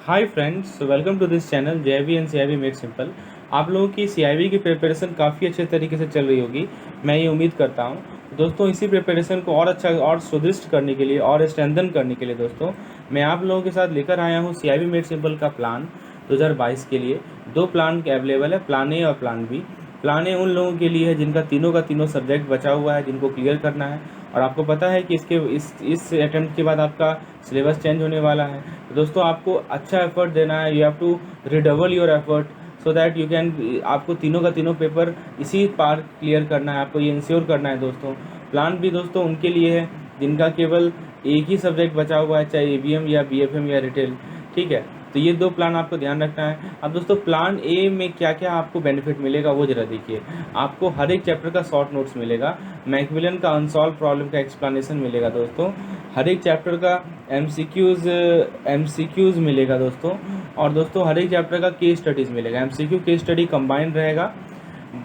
Hi friends, welcome to this channel JIB and CIB made simple. आप लोगों की CIB की प्रिपरेशन काफ़ी अच्छे तरीके से चल रही होगी, मैं ये उम्मीद करता हूँ। दोस्तों, इसी प्रिपरेशन को और अच्छा और सुदृढ़ करने के लिए और स्ट्रेंथन करने के लिए दोस्तों मैं आप लोगों के साथ लेकर आया हूँ सीआईबी मेड सिंपल का प्लान 2022 के लिए। दो प्लान अवेलेबल है, प्लान ए और प्लान बी। प्लान ए उन लोगों के लिए है जिनका तीनों का तीनों सब्जेक्ट बचा हुआ है, जिनको क्लियर करना है। और आपको पता है कि इस अटेम्प्ट के बाद आपका सिलेबस चेंज होने वाला है। तो दोस्तों, आपको अच्छा एफर्ट देना है। You have to redouble your effort so that you can, आपको तीनों का तीनों पेपर इसी पार क्लियर करना है। आपको ये इंश्योर करना है दोस्तों। प्लान भी दोस्तों उनके लिए है जिनका केवल एक ही सब्जेक्ट बचा हुआ है, चाहे एवीएम या बीएफएम या रिटेल। ठीक है, तो ये दो प्लान आपको ध्यान रखना है। अब दोस्तों, प्लान ए में क्या क्या आपको बेनिफिट मिलेगा वो जरा देखिए। आपको हर एक चैप्टर का शॉर्ट नोट्स मिलेगा, मैकमिलन का अनसॉल्व प्रॉब्लम का एक्सप्लेनेशन मिलेगा दोस्तों, हर एक चैप्टर का एमसीक्यूज़ मिलेगा दोस्तों, और दोस्तों हर एक चैप्टर का केस स्टडीज़ मिलेगा। एमसीक्यू केस स्टडी कंबाइंड रहेगा।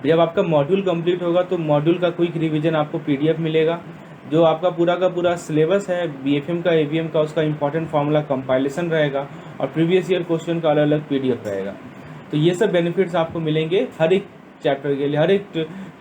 जब आपका मॉड्यूल कंप्लीट होगा तो मॉड्यूल का क्विक रिवीजन आपको पीडीएफ मिलेगा। जो आपका पूरा का पूरा सिलेबस है बीएफएम का, एवीएम का, उसका इंपॉर्टेंट फार्मूला कंपाइलेशन रहेगा, और प्रीवियस ईयर क्वेश्चन का अलग अलग पीडीएफ रहेगा। तो ये सब बेनिफिट्स आपको मिलेंगे हर एक चैप्टर के लिए,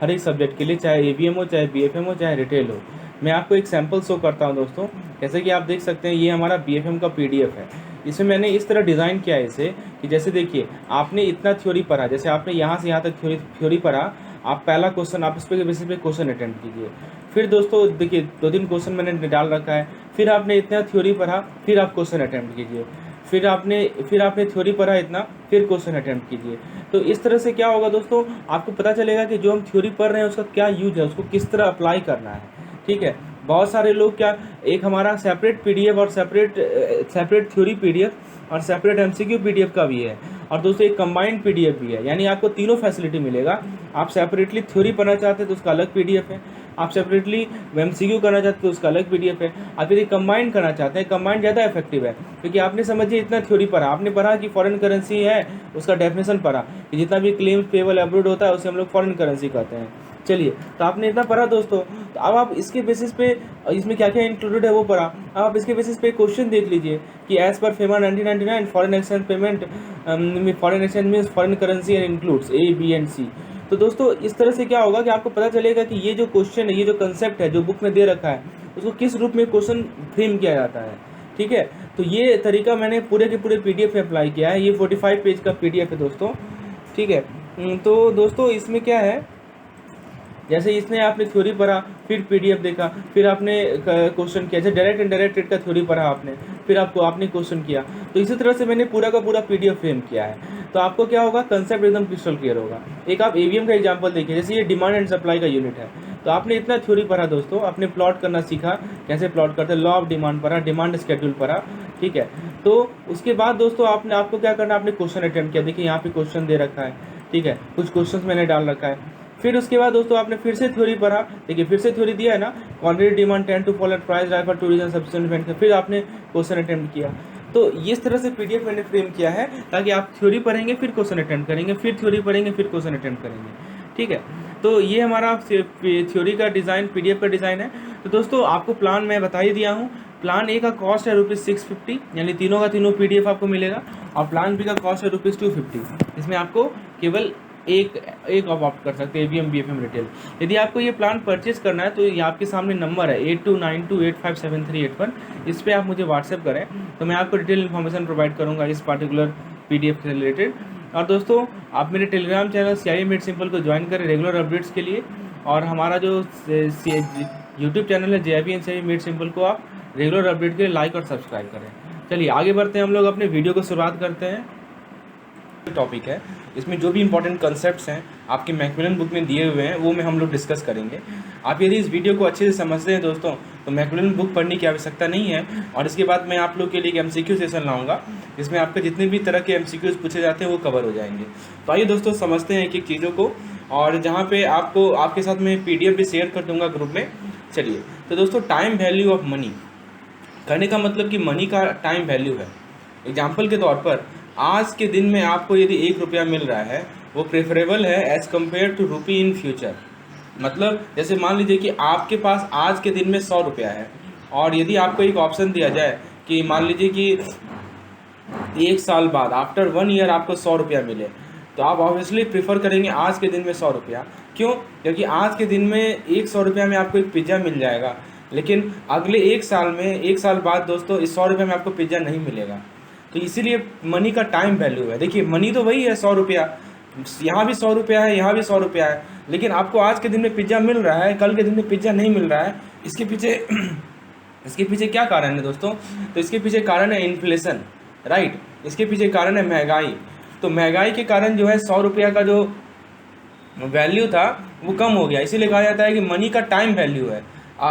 हर एक सब्जेक्ट के लिए, चाहे एवीएम हो, चाहे बीएफएम हो, चाहे रिटेल हो। मैं आपको एक सैम्पल शो करता हूँ दोस्तों। जैसे कि आप देख सकते हैं, ये हमारा बीएफएम का पीडीएफ है। इसमें मैंने इस तरह डिज़ाइन किया है इसे कि जैसे देखिए, आपने इतना थ्योरी पढ़ा, जैसे आपने यहाँ से यहाँ तक थ्योरी पढ़ा, आप पहला क्वेश्चन आप इस पे बेसिस पे क्वेश्चन अटेम्प्ट कीजिए। फिर दोस्तों देखिए, 2-3 क्वेश्चन मैंने डाल रखा है। फिर आपने इतना थ्योरी पढ़ा, फिर आप क्वेश्चन अटेम्प्ट कीजिए। फिर आपने थ्योरी पढ़ा इतना, फिर क्वेश्चन अटेम्प्ट कीजिए। तो इस तरह से क्या होगा दोस्तों, आपको पता चलेगा कि जो हम थ्योरी पढ़ रहे हैं उसका क्या यूज है, उसको किस तरह अप्लाई करना है। ठीक है, बहुत सारे लोग क्या, एक हमारा सेपरेट पीडीएफ और सेपरेट थ्योरी पीडीएफ और सेपरेट एमसीक्यू पीडीएफ का भी है, और दोस्तों एक कंबाइंड पीडीएफ भी है। यानी आपको तीनों फैसिलिटी मिलेगा। आप सेपरेटली थ्योरी पढ़ना चाहते हैं तो उसका अलग पीडीएफ है, आप सेपरेटली एमसीक्यू करना चाहते हैं तो उसका अलग पीडीएफ है। आप यदि कंबाइन करना चाहते हैं, कंबाइंड ज़्यादा इफेक्टिव है, क्योंकि आपने समझिए इतना थ्योरी पढ़ा, आपने पढ़ा कि फॉरेन करेंसी है, उसका डेफिनेशन पढ़ा कि जितना भी क्लेम्स पेबल अब्रोड होता है उसे हम लोग फॉरेन करेंसी कहते हैं। चलिए, तो आपने इतना पढ़ा दोस्तों, तो अब आप इसके बेसिस पे, इसमें क्या क्या इंक्लूडेड है वो पढ़ा। अब आप इसके बेसिस पे क्वेश्चन देख लीजिए कि as per FEMA 1999 foreign exchange payment, foreign exchange means foreign currency and includes A B and C. तो दोस्तों इस तरह से क्या होगा कि आपको पता चलेगा कि ये जो क्वेश्चन है, ये जो कंसेप्ट है जो बुक में दे रखा है, उसको किस रूप में क्वेश्चन फ्रेम किया जाता है। ठीक है, तो ये तरीका मैंने पूरे के पूरे पीडीएफ में अप्लाई किया है। ये 45 पेज का पीडीएफ है दोस्तों। ठीक है, तो दोस्तों इसमें क्या है, जैसे इसमें आपने थ्योरी पढ़ा, फिर पीडीएफ देखा, फिर आपने क्वेश्चन किया, जैसे डायरेक्ट इनडायरेक्ट रेट का थ्योरी पढ़ा आपने, फिर आपने क्वेश्चन किया। तो इसी तरह से मैंने पूरा का पूरा पीडीएफ फ्रेम किया है। तो आपको क्या होगा, कंसेप्ट एकदम क्रिस्टल क्लियर होगा। एक आप एवीएम का एग्जांपल देखिए, जैसे ये डिमांड एंड सप्लाई का यूनिट है, तो आपने इतना थ्योरी पढ़ा दोस्तों, आपने प्लॉट करना सीखा, कैसे प्लॉट करते हैं, लॉ ऑफ डिमांड पढ़ा, डिमांड शेड्यूल पढ़ा। ठीक है, तो उसके बाद दोस्तों आपको क्या करना, आपने क्वेश्चन अटेम्प्ट किया। देखिए यहाँ पे क्वेश्चन दे रखा है। ठीक है, कुछ क्वेश्चन मैंने डाल रखा है। फिर उसके बाद दोस्तों आपने फिर से थ्योरी पढ़ा। देखिए फिर से थ्योरी दिया है ना, quantity demand tend to fall at price rise for tourism subsident, फिर आपने क्वेश्चन अटेम्प्ट किया। तो इस तरह से पीडीएफ मैंने फ्रेम किया है, ताकि आप थ्योरी पढ़ेंगे, फिर क्वेश्चन अटेम्प्ट करेंगे, फिर थ्योरी पढ़ेंगे, फिर क्वेश्चन अटेम्प्ट करेंगे। ठीक है, तो ये हमारा थ्योरी का डिज़ाइन, पीडीएफ का डिज़ाइन है। तो दोस्तों आपको प्लान मैं बता ही दिया हूँ। प्लान ए का कॉस्ट है ₹650, यानी तीनों का तीनों पीडीएफ आपको मिलेगा, और प्लान बी का कॉस्ट है ₹250। इसमें आपको केवल एक आप ऑप्ट कर सकते हैं, एवीएम बीएफएम रिटेल। यदि आपको ये प्लान परचेज करना है तो ये आपके सामने नंबर है 8292857381, इस पर आप मुझे व्हाट्सएप करें, तो मैं आपको डिटेल इन्फॉर्मेशन प्रोवाइड करूँगा इस पार्टिकुलर पीडीएफ से रिलेटेड। और दोस्तों आप मेरे Telegram channel CIB made simple को ज्वाइन करें रेगुलर अपडेट्स के लिए, और हमारा जो यूट्यूब चैनल है JIB and CIB made simple को आप रेगुलर अपडेट के लिए लाइक और सब्सक्राइब करें। चलिए आगे बढ़ते हैं, हम लोग अपने वीडियो को शुरुआत करते हैं। टॉपिक है, इसमें जो भी इंपॉर्टेंट कंसेप्ट्स हैं आपके मैकमिलन बुक में दिए हुए हैं वो में हम लोग डिस्कस करेंगे। आप यदि इस वीडियो को अच्छे से समझते हैं दोस्तों, तो मैकमिलन बुक पढ़ने की आवश्यकता नहीं है। और इसके बाद मैं आप लोग के लिए एक एमसीक्यू सेशन लाऊंगा, जिसमें आपके जितने भी तरह के एमसीक्यूज पूछे जाते हैं वो कवर हो जाएंगे। तो आइए दोस्तों समझते हैं एक एक चीज़ों को, और जहाँ पे आपको आपके साथ मैं पीडीएफ भी शेयर कर दूँगा ग्रुप में। चलिए, तो दोस्तों टाइम वैल्यू ऑफ मनी, कहने का मतलब कि मनी का टाइम वैल्यू है। एग्जाम्पल के तौर पर, आज के दिन में आपको यदि ₹1 मिल रहा है, वो प्रेफरेबल है as compared to rupee in future. मतलब जैसे मान लीजिए कि आपके पास आज के दिन में ₹100 है, और यदि आपको एक ऑप्शन दिया जाए कि मान लीजिए कि 1 साल बाद आफ्टर 1 ईयर आपको 100 रुपया मिले, तो आप ऑब्वियसली प्रीफर करेंगे आज के दिन में 100 रुपया। क्यों? क्योंकि आज के दिन में एक 100 रुपया में आपको एक पिज़्ज़ा मिल जाएगा, लेकिन अगले 1 साल में, 1 साल बाद दोस्तों इस 100 रुपये में आपको पिज़्ज़ा नहीं मिलेगा। तो इसीलिए मनी का टाइम वैल्यू है। देखिए मनी तो वही है 100 रुपया, यहाँ भी 100 रुपया है, यहाँ भी 100 रुपया है, लेकिन आपको आज के दिन में पिज़्ज़ा मिल रहा है, कल के दिन में पिज़्ज़ा नहीं मिल रहा है। इसके पीछे क्या कारण है दोस्तों? तो इसके पीछे कारण है इन्फ्लेशन, राइट। इसके पीछे कारण है महंगाई। तो महंगाई के कारण जो है 100 रुपया का जो वैल्यू था वो कम हो गया। इसीलिए कहा जाता है कि मनी का टाइम वैल्यू है।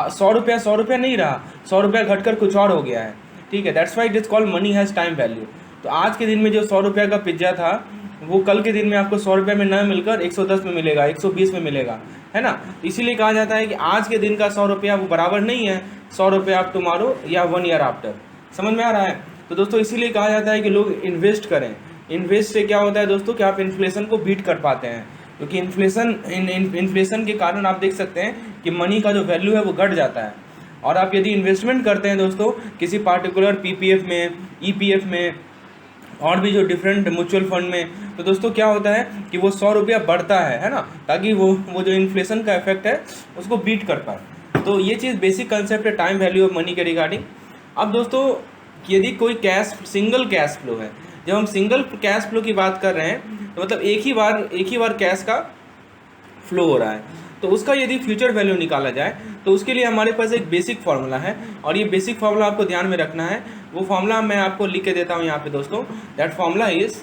100 रुपया नहीं रहा, 100 रुपया घटकर कुछ और हो गया है, ठीक है। That's why it is called money has time value. तो आज के दिन में जो 100 रुपया का पिज्ज़ा था वो कल के दिन में आपको 100 रुपये में न मिलकर 110 में मिलेगा, 120 में मिलेगा, है ना। इसीलिए कहा जाता है कि आज के दिन का 100 रुपया वो बराबर नहीं है 100 रुपया आप टुमारो या 1 ईयर आफ्टर। समझ में आ रहा है? तो दोस्तों इसीलिए कहा जाता है कि लोग इन्वेस्ट करें। इन्वेस्ट से क्या होता है दोस्तों कि आप इन्फ्लेशन को बीट कर पाते हैं, क्योंकि इन्फ्लेशन के कारण आप देख सकते हैं कि मनी का जो वैल्यू है वो घट जाता है। और आप यदि इन्वेस्टमेंट करते हैं दोस्तों किसी पार्टिकुलर पीपीएफ में, ईपीएफ में और भी जो डिफरेंट म्यूचुअल फंड में, तो दोस्तों क्या होता है कि वो 100 रुपया बढ़ता है ना, ताकि वो जो इन्फ्लेशन का इफेक्ट है उसको बीट कर पाए। तो ये चीज़ बेसिक कंसेप्ट है टाइम वैल्यू ऑफ मनी के रिगार्डिंग। अब दोस्तों यदि कोई सिंगल कैश फ्लो है, जब हम सिंगल कैश फ्लो की बात कर रहे हैं तो मतलब एक ही बार कैश का फ्लो हो रहा है, तो उसका यदि फ्यूचर वैल्यू निकाला जाए तो उसके लिए हमारे पास एक बेसिक फार्मूला है, और ये बेसिक फार्मूला आपको ध्यान में रखना है। वो फार्मूला मैं आपको लिख के देता हूँ यहाँ पे दोस्तों। दैट फार्मूला इज,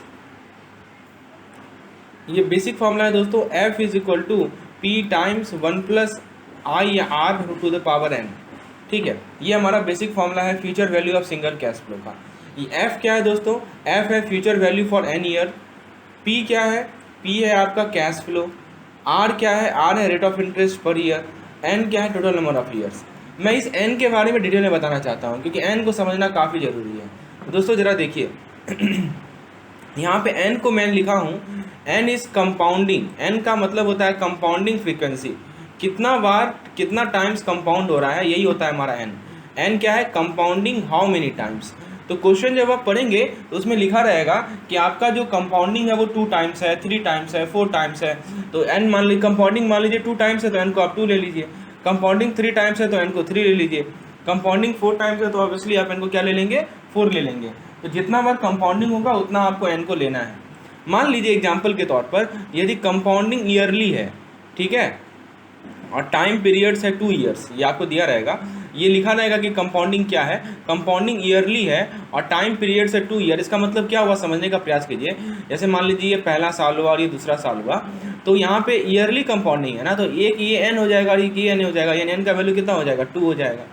ये बेसिक फार्मूला है दोस्तों, F is equal to P times 1 plus I R to the power n, ठीक है। ये हमारा बेसिक फार्मूला है future value of single cash flow का। ये F क्या है दोस्तों? F है future value for n year. P क्या है? P है आपका कैश फ्लो। R क्या है? R है rate of interest per year. N क्या है? Total number of years. मैं इस N के बारे में डिटेल में बताना चाहता हूँ, क्योंकि N को समझना काफ़ी ज़रूरी है। तो दोस्तों ज़रा देखिए यहाँ पे N को मैं लिखा हूँ, N इज़ कंपाउंडिंग। N का मतलब होता है कंपाउंडिंग फ्रीक्वेंसी, कितना बार कितना टाइम्स कंपाउंड हो रहा है, यही होता है हमारा N। N क्या है? Compounding how many times. तो क्वेश्चन जब आप पढ़ेंगे तो उसमें लिखा रहेगा कि आपका जो कंपाउंडिंग है वो 2 टाइम्स है, 3 टाइम्स है, 4 टाइम्स है। तो n मान लीजिए कंपाउंडिंग मान लीजिए 2 टाइम्स है तो n को आप 2 ले लीजिए। कंपाउंडिंग 3 टाइम्स है तो n को 3 ले लीजिए। कंपाउंडिंग 4 टाइम्स है तो ऑब्वियसली आप n को क्या ले लेंगे? 4 ले लेंगे। तो जितना बार कंपाउंडिंग होगा उतना आपको n को लेना है। मान लीजिए एग्जाम्पल के तौर पर यदि कंपाउंडिंग ईयरली है, ठीक है, और टाइम पीरियड्स है 2 ईयर्स, ये आपको दिया रहेगा। ये लिखा रहेगा कि कंपाउंडिंग क्या है, कंपाउंडिंग ईयरली है और टाइम पीरियड से 2 ईयर। इसका मतलब क्या हुआ समझने का प्रयास कीजिए। जैसे मान लीजिए ये पहला साल हुआ और ये दूसरा साल हुआ, तो यहाँ पे ईयरली कंपाउंडिंग है ना, तो एक ये n हो जाएगा और एक ये n हो जाएगा, ये n का वैल्यू कितना हो जाएगा? 2 हो जाएगा।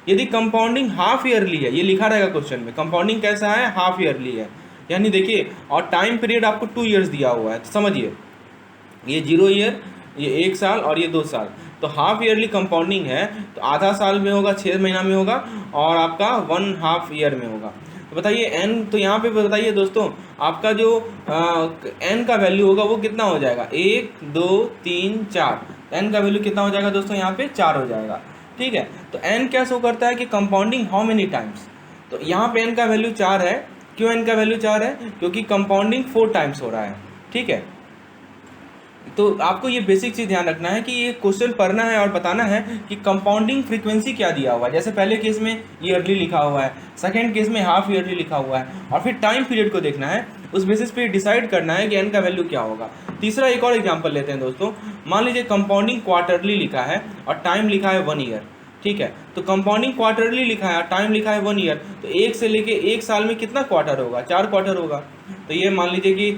यदि कंपाउंडिंग हाफ ईयरली है, ये लिखा रहेगा क्वेश्चन में, कंपाउंडिंग कैसा है? हाफ ईयरली है, यानी देखिए, और टाइम पीरियड आपको 2 ईयर्स दिया हुआ है, तो समझिए ये 0 ईयर, ये 1 साल और ये 2 साल। तो हाफ ईयरली कंपाउंडिंग है, तो आधा साल में होगा, 6 महीना में होगा, और आपका 1/2 ईयर में होगा। तो बताइए n, तो यहाँ पे बताइए दोस्तों आपका जो n का वैल्यू होगा वो कितना हो जाएगा? 1 2 3 4, n का वैल्यू कितना हो जाएगा दोस्तों? यहाँ पे 4 हो जाएगा, ठीक है। तो n क्या शो करता है कि कंपाउंडिंग हाउ मेनी टाइम्स। तो यहाँ पे n का वैल्यू 4 है। क्यों n का वैल्यू 4 है? क्योंकि कंपाउंडिंग 4 टाइम्स हो रहा है, ठीक है। तो आपको ये बेसिक चीज़ ध्यान रखना है कि ये क्वेश्चन पढ़ना है और बताना है कि कंपाउंडिंग फ्रीक्वेंसी क्या दिया हुआ है। जैसे पहले केस में ईयरली लिखा हुआ है, सेकंड केस में हाफ ईयरली लिखा हुआ है, और फिर टाइम पीरियड को देखना है, उस बेसिस पे डिसाइड करना है कि n का वैल्यू क्या होगा। तीसरा एक और एग्जाम्पल लेते हैं दोस्तों। मान लीजिए कंपाउंडिंग क्वार्टरली लिखा है और टाइम लिखा है 1 ईयर, ठीक है। तो कंपाउंडिंग क्वार्टरली लिखा है, टाइम लिखा है 1 ईयर, तो 1 से लेके 1 साल में कितना क्वार्टर होगा? 4 क्वार्टर होगा। तो ये मान लीजिए कि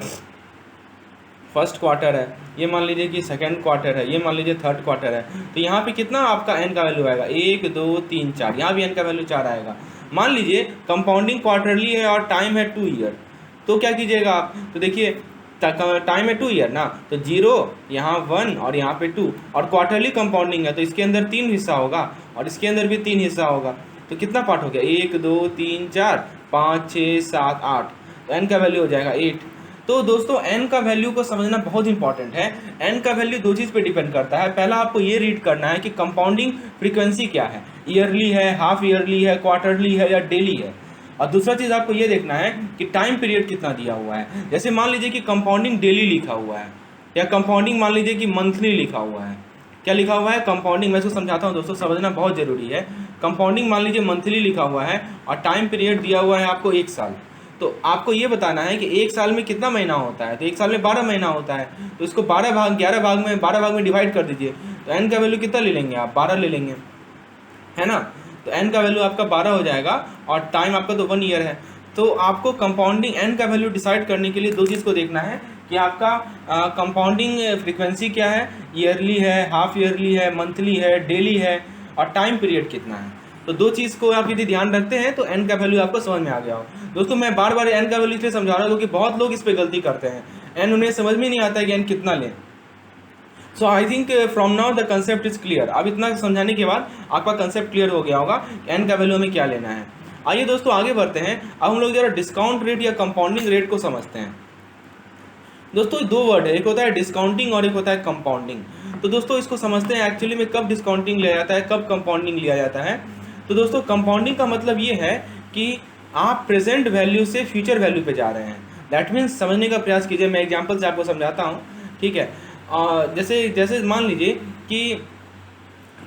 फर्स्ट क्वार्टर है, ये मान लीजिए कि सेकंड क्वार्टर है, ये मान लीजिए थर्ड क्वार्टर है। तो यहाँ पे कितना आपका n का वैल्यू आएगा? 1 2 3 4, यहाँ भी n का वैल्यू 4 आएगा। मान लीजिए कंपाउंडिंग क्वार्टरली है और टाइम है 2 ईयर, तो क्या कीजिएगा आप? तो देखिए टाइम है 2 ईयर ना, तो 0 यहाँ 1 और यहाँ पे 2, और क्वार्टरली कंपाउंडिंग है तो इसके अंदर 3 हिस्सा होगा और इसके अंदर भी 3 हिस्सा होगा। तो कितना पार्ट हो गया? 1 2 3 4 5 6 7 8, तो n का वैल्यू हो जाएगा 8। तो दोस्तों n का वैल्यू को समझना बहुत इंपॉर्टेंट है। n का वैल्यू 2 चीज़ पे डिपेंड करता है। पहला आपको ये रीड करना है कि कंपाउंडिंग फ्रीक्वेंसी क्या है, ईयरली है, हाफ ईयरली है, क्वार्टरली है या डेली है। और दूसरा चीज़ आपको ये देखना है कि टाइम पीरियड कितना दिया हुआ है। जैसे मान लीजिए कि कंपाउंडिंग डेली लिखा हुआ है, या कंपाउंडिंग मान लीजिए कि मंथली लिखा हुआ है। क्या लिखा हुआ है? कंपाउंडिंग। मैं इसको समझाता हूँ दोस्तों, समझना बहुत ज़रूरी है। कंपाउंडिंग मान लीजिए मंथली लिखा हुआ है और टाइम पीरियड दिया हुआ है आपको 1 साल। तो आपको ये बताना है कि 1 साल में कितना महीना होता है। तो 1 साल में 12 महीना होता है, तो इसको 12 भाग में डिवाइड कर दीजिए। तो एन का वैल्यू कितना ले लेंगे आप? 12 ले लेंगे, है ना। तो एन का वैल्यू आपका 12 हो जाएगा और टाइम आपका तो 1 ईयर है। तो आपको कंपाउंडिंग एन का वैल्यू डिसाइड करने के लिए दो चीज़ को देखना है कि आपका कंपाउंडिंग फ्रीक्वेंसी क्या है, ईयरली है, हाफ ईयरली है, मंथली है, डेली है, और टाइम पीरियड कितना है। तो दो चीज़ को आप यदि ध्यान रखते हैं तो एन का वैल्यू आपको समझ में आ गया हो। दोस्तों मैं बार बार एन का वैल्यू इसलिए समझा रहा हूँ क्योंकि बहुत लोग इस पर गलती करते हैं। एन उन्हें समझ में नहीं आता है कि एन कितना लें। So I think from now the concept is clear. अब इतना समझाने के बाद आपका कंसेप्ट क्लियर हो गया होगा एन का वैल्यू हमें क्या लेना है। आइए दोस्तों आगे बढ़ते हैं। अब हम लोग जरा डिस्काउंट रेट या कंपाउंडिंग रेट को समझते हैं। दोस्तों दो वर्ड है, एक होता है डिस्काउंटिंग और एक होता है कंपाउंडिंग। तो दोस्तों इसको समझते हैं एक्चुअली में कब डिस्काउंटिंग लिया जाता है, कब कंपाउंडिंग लिया जाता है। तो दोस्तों कंपाउंडिंग का मतलब ये है कि आप प्रेजेंट वैल्यू से फ्यूचर वैल्यू पे जा रहे हैं। दैट मीन्स समझने का प्रयास कीजिए, मैं एग्जाम्पल से आपको समझाता हूँ, ठीक है। जैसे मान लीजिए कि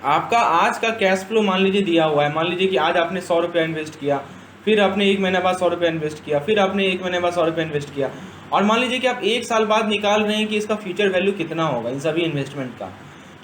आपका आज का कैश फ्लो मान लीजिए दिया हुआ है। मान लीजिए कि आज आपने 100 रुपया इन्वेस्ट किया, फिर आपने 1 महीने बाद 100 रुपया इन्वेस्ट किया, फिर आपने 1 महीने बाद 100 रुपया इन्वेस्ट किया, और मान लीजिए कि आप 1 साल बाद निकाल रहे हैं कि इसका फ्यूचर वैल्यू कितना होगा इन सभी इन्वेस्टमेंट का।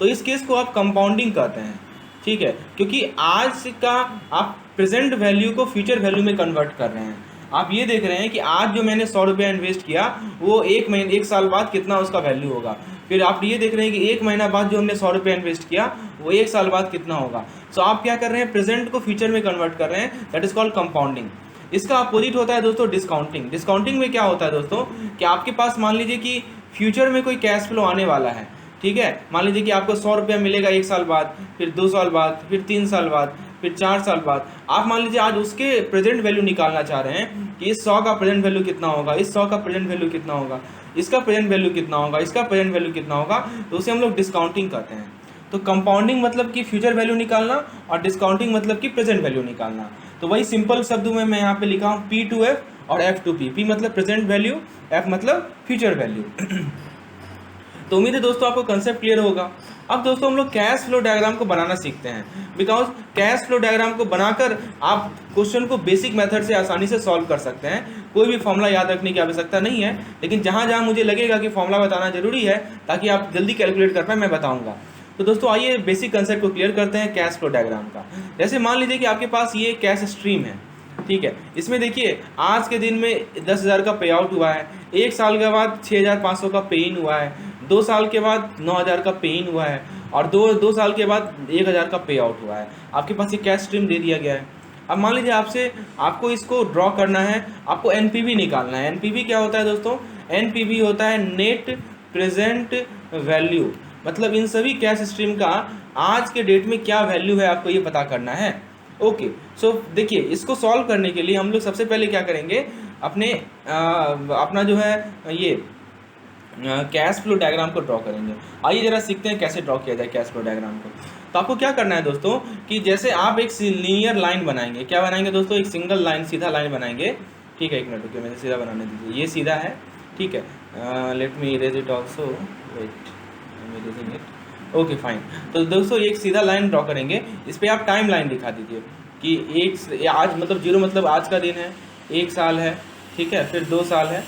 तो इस केस को आप कंपाउंडिंग कहते हैं, ठीक है, क्योंकि आज का आप प्रेजेंट वैल्यू को फ्यूचर वैल्यू में कन्वर्ट कर रहे हैं। आप ये देख रहे हैं कि आज जो मैंने 100 रुपया इन्वेस्ट किया वो 1 साल बाद कितना उसका वैल्यू होगा। फिर आप ये देख रहे हैं कि 1 महीना बाद जो हमने 100 रुपया इन्वेस्ट किया वो 1 साल बाद कितना होगा। सो आप क्या कर रहे हैं? प्रेजेंट को फ्यूचर में कन्वर्ट कर रहे हैं। That is called compounding. इसका अपोजिट होता है दोस्तों डिस्काउंटिंग। डिस्काउंटिंग में क्या होता है दोस्तों कि आपके पास मान लीजिए कि फ्यूचर में कोई कैश फ्लो आने वाला है, ठीक है। मान लीजिए कि आपको 100 रुपया मिलेगा 1 साल बाद, फिर 2 साल बाद, फिर 3 साल बाद, फिर 4 साल बाद। आप मान लीजिए आज उसके प्रेजेंट वैल्यू निकालना चाह रहे हैं कि इस 100 का प्रेजेंट वैल्यू कितना होगा, इस 100 का प्रेजेंट वैल्यू कितना होगा, इसका प्रेजेंट वैल्यू कितना होगा, इसका प्रेजेंट वैल्यू कितना होगा। तो उसे हम लोग डिस्काउंटिंग कहते हैं। तो कंपाउंडिंग मतलब कि फ्यूचर वैल्यू निकालना और डिस्काउंटिंग मतलब कि प्रेजेंट वैल्यू निकालना। तो वही सिंपल शब्दों में मैं यहाँ पे लिखा हूँ P2F और F2P। P मतलब प्रेजेंट वैल्यू, F मतलब फ्यूचर वैल्यू। तो उम्मीद है दोस्तों आपको कंसेप्ट क्लियर होगा। अब दोस्तों हम लोग कैश फ्लो डायग्राम को बनाना सीखते हैं, बिकॉज कैश फ्लो डायग्राम को बनाकर आप क्वेश्चन को बेसिक मेथड से आसानी से सॉल्व कर सकते हैं। कोई भी फॉर्मूला याद रखने की आवश्यकता नहीं है, लेकिन जहाँ जहाँ मुझे लगेगा कि फॉर्मूला बताना जरूरी है ताकि आप जल्दी कैलकुलेट कर पाए, मैं बताऊँगा। तो दोस्तों आइए बेसिक कंसेप्ट को क्लियर करते हैं कैश फ्लो डायग्राम का। जैसे मान लीजिए कि आपके पास ये कैश स्ट्रीम है, ठीक है। इसमें देखिए आज के दिन में 10,000 का पे आउट हुआ है, 1 साल के बाद 6,500 का पे इन हुआ है, 2 साल के बाद 9,000 का पे इन हुआ है, और दो साल के बाद 1,000 का पे आउट हुआ है। आपके पास ये कैश स्ट्रीम दे दिया गया है। अब मान लीजिए आपको इसको ड्रॉ करना है, आपको एनपीवी निकालना है। एनपीवी क्या होता है दोस्तों? एनपीवी होता है नेट प्रेजेंट वैल्यू। मतलब इन सभी कैश स्ट्रीम का आज के डेट में क्या वैल्यू है आपको ये पता करना है। ओके, सो देखिए इसको सॉल्व करने के लिए हम लोग सबसे पहले क्या करेंगे, अपना जो है ये कैश फ्लो डायग्राम को ड्रॉ करेंगे। आइए जरा सीखते हैं कैसे ड्रॉ किया जाए कैश फ्लो डायग्राम को। तो आपको क्या करना है दोस्तों कि जैसे आप एक लीनियर लाइन बनाएंगे। क्या बनाएंगे दोस्तों? एक सिंगल लाइन, सीधा लाइन बनाएंगे, ठीक है। 1 मिनट रुकिए, मुझे सीधा बनाने दीजिए। ये सीधा है, ठीक है। Let me erase it also, wait, erasing it. Okay fine. तो दोस्तों एक सीधा लाइन ड्रॉ करेंगे, इस पर आप टाइम लाइन दिखा दीजिए कि आज मतलब 0 मतलब आज का दिन है, 1 साल है, ठीक है, फिर 2 साल है।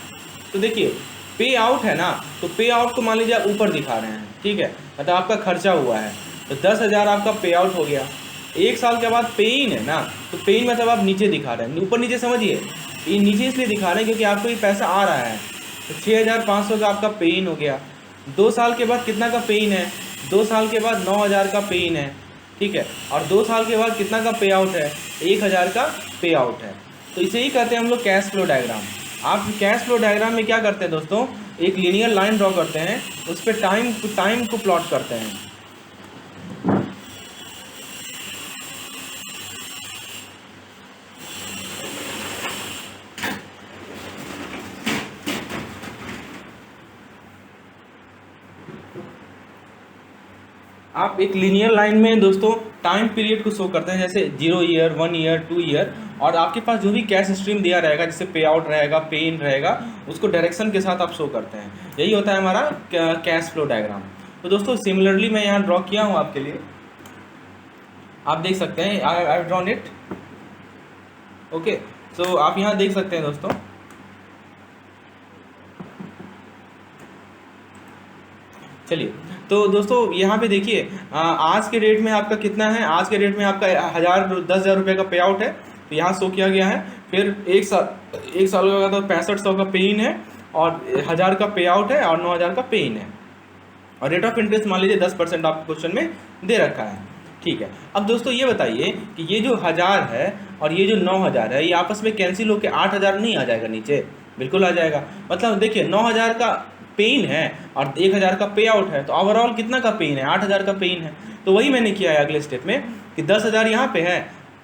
तो देखिए पे आउट है ना, तो पे आउट को मान लीजिए आप ऊपर दिखा रहे हैं, ठीक है, मतलब आपका खर्चा हुआ है। तो 10,000 आपका पे आउट हो गया। 1 साल के बाद पे इन है ना, तो पे इन मतलब आप नीचे दिखा रहे हैं, ऊपर नीचे समझिए। ये नीचे इसलिए दिखा रहे हैं क्योंकि आपको ये पैसा आ रहा है। तो 6,500 का आपका पे इन हो गया। 2 साल के बाद कितना का पे इन है? 2 साल के बाद 9,000 का पे इन है, ठीक है। और 2 साल के बाद कितना का पे आउट है? 1,000 का पे आउट है। तो इसे ही कहते हैं हम लोग कैश फ्लो डायग्राम। आप कैश फ्लो डायग्राम में क्या करते हैं दोस्तों, एक लीनियर लाइन ड्रॉ करते हैं, उस पर टाइम को प्लॉट करते हैं। आप एक लीनियर लाइन में दोस्तों टाइम पीरियड को शो करते हैं, जैसे 0 ईयर, 1 ईयर, 2 ईयर, और आपके पास जो भी कैश स्ट्रीम दिया रहेगा, जैसे पे आउट रहेगा, पे इन रहेगा, उसको डायरेक्शन के साथ आप शो करते हैं। यही होता है हमारा कैश फ्लो डायग्राम। तो दोस्तों सिमिलरली मैं यहाँ ड्रॉ किया हूँ आपके लिए, आप देख सकते हैं, आई ड्रॉन इट। ओके, सो आप यहाँ देख सकते हैं दोस्तों, चलिए। तो दोस्तों यहाँ पे देखिए आज के डेट में आपका कितना है, आज के डेट में आपका 10,000 रुपये का पे आउट है, तो यहाँ शो किया गया है। फिर एक साल का तो 6500 का पे इन है, और 1000 का पे आउट है, और 9000 का पे इन है, और रेट ऑफ इंटरेस्ट मान लीजिए 10% आपको क्वेश्चन में दे रखा है। ठीक है, अब दोस्तों ये बताइए कि ये जो 1000 है और ये जो 9000 है, ये आपस में कैंसिल होकर 8000 नहीं आ जाएगा नीचे? बिल्कुल आ जाएगा। मतलब देखिए 9000 का पे इन है और 1000 का पे आउट है, तो ओवरऑल कितना का पे इन है? 8000 का पे इन है। तो वही मैंने किया है अगले स्टेप में कि 10,000 यहाँ पे है,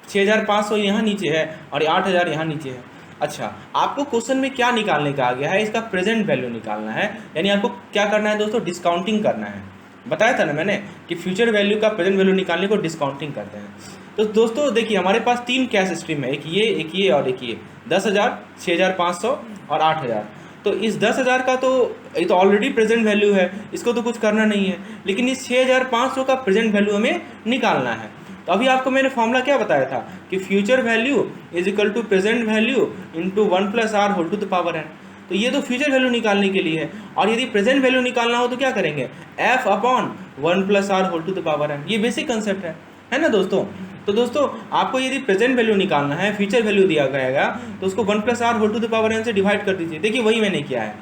6500 यहाँ नीचे है, और 8000 यहाँ नीचे है। अच्छा, आपको क्वेश्चन में क्या निकालने का आ गया है? इसका प्रेजेंट वैल्यू निकालना है, यानी आपको क्या करना है दोस्तों? डिस्काउंटिंग करना है। बताया था ना मैंने कि फ्यूचर वैल्यू का प्रेजेंट वैल्यू निकालने को डिस्काउंटिंग करते हैं। तो दोस्तों देखिए हमारे पास 3 कैश स्ट्रीम है, एक ये और एक ये, 10,000, 6500 और 8000। तो इस 10,000 का तो ये तो ऑलरेडी प्रेजेंट वैल्यू है, इसको तो कुछ करना नहीं है, लेकिन इस 6500 का प्रेजेंट वैल्यू हमें निकालना है। तो अभी आपको मैंने फॉर्मूला क्या बताया था कि future value is equal to present value into 1 + r whole to the power n। तो ये तो फ्यूचर वैल्यू निकालने के लिए है, और यदि प्रेजेंट वैल्यू निकालना हो तो क्या करेंगे? f upon 1 + r whole to the power n। ये बेसिक कंसेप्ट है ना दोस्तों? तो दोस्तों आपको यदि प्रेजेंट वैल्यू निकालना है, फ्यूचर वैल्यू दिया गया तो उसको 1 + r whole to the power n से डिवाइड कर दीजिए। देखिए वही मैंने किया है।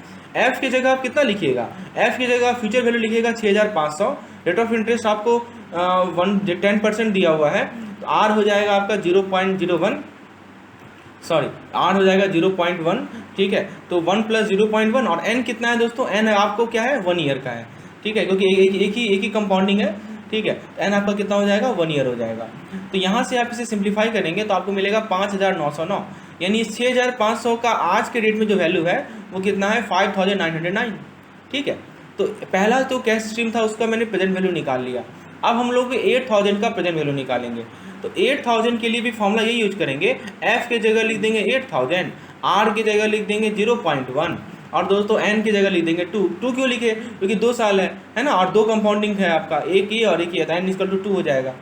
f की जगह आप कितना लिखिएगा? f की जगह फ्यूचर वैल्यू लिखिएगा 6500, रेट ऑफ इंटरेस्ट आपको 10% दिया हुआ है, तो r हो जाएगा आपका 0.01, सॉरी r हो जाएगा 0.1। ठीक है, तो 1 + 0.1, और n कितना है दोस्तों? n आपको क्या है? 1 ईयर का है। ठीक है, क्योंकि एक ही कंपाउंडिंग है। ठीक है, n आपका कितना हो जाएगा? 1 ईयर हो जाएगा। तो यहाँ से आप इसे सिंप्लीफाई करेंगे तो आपको मिलेगा 5909, यानी 6500 का आज के डेट में जो वैल्यू है वो कितना है? 5909। ठीक है, तो पहला तो कैश स्ट्रीम था, उसका मैंने प्रेजेंट वैल्यू निकाल लिया। अब हम लोग 8000 का प्रेजेंट वैल्यू निकालेंगे। तो 8000 के लिए भी फॉर्मूला यही यूज करेंगे, f की जगह लिख देंगे 8000, r की जगह लिख देंगे 0.1, और दोस्तों n की जगह लिख देंगे 2 क्यों लिखे? क्योंकि 2 साल है ना, और 2 कंपाउंडिंग है आपका, एक ये और एक ये, तो n = 2 हो जाएगा।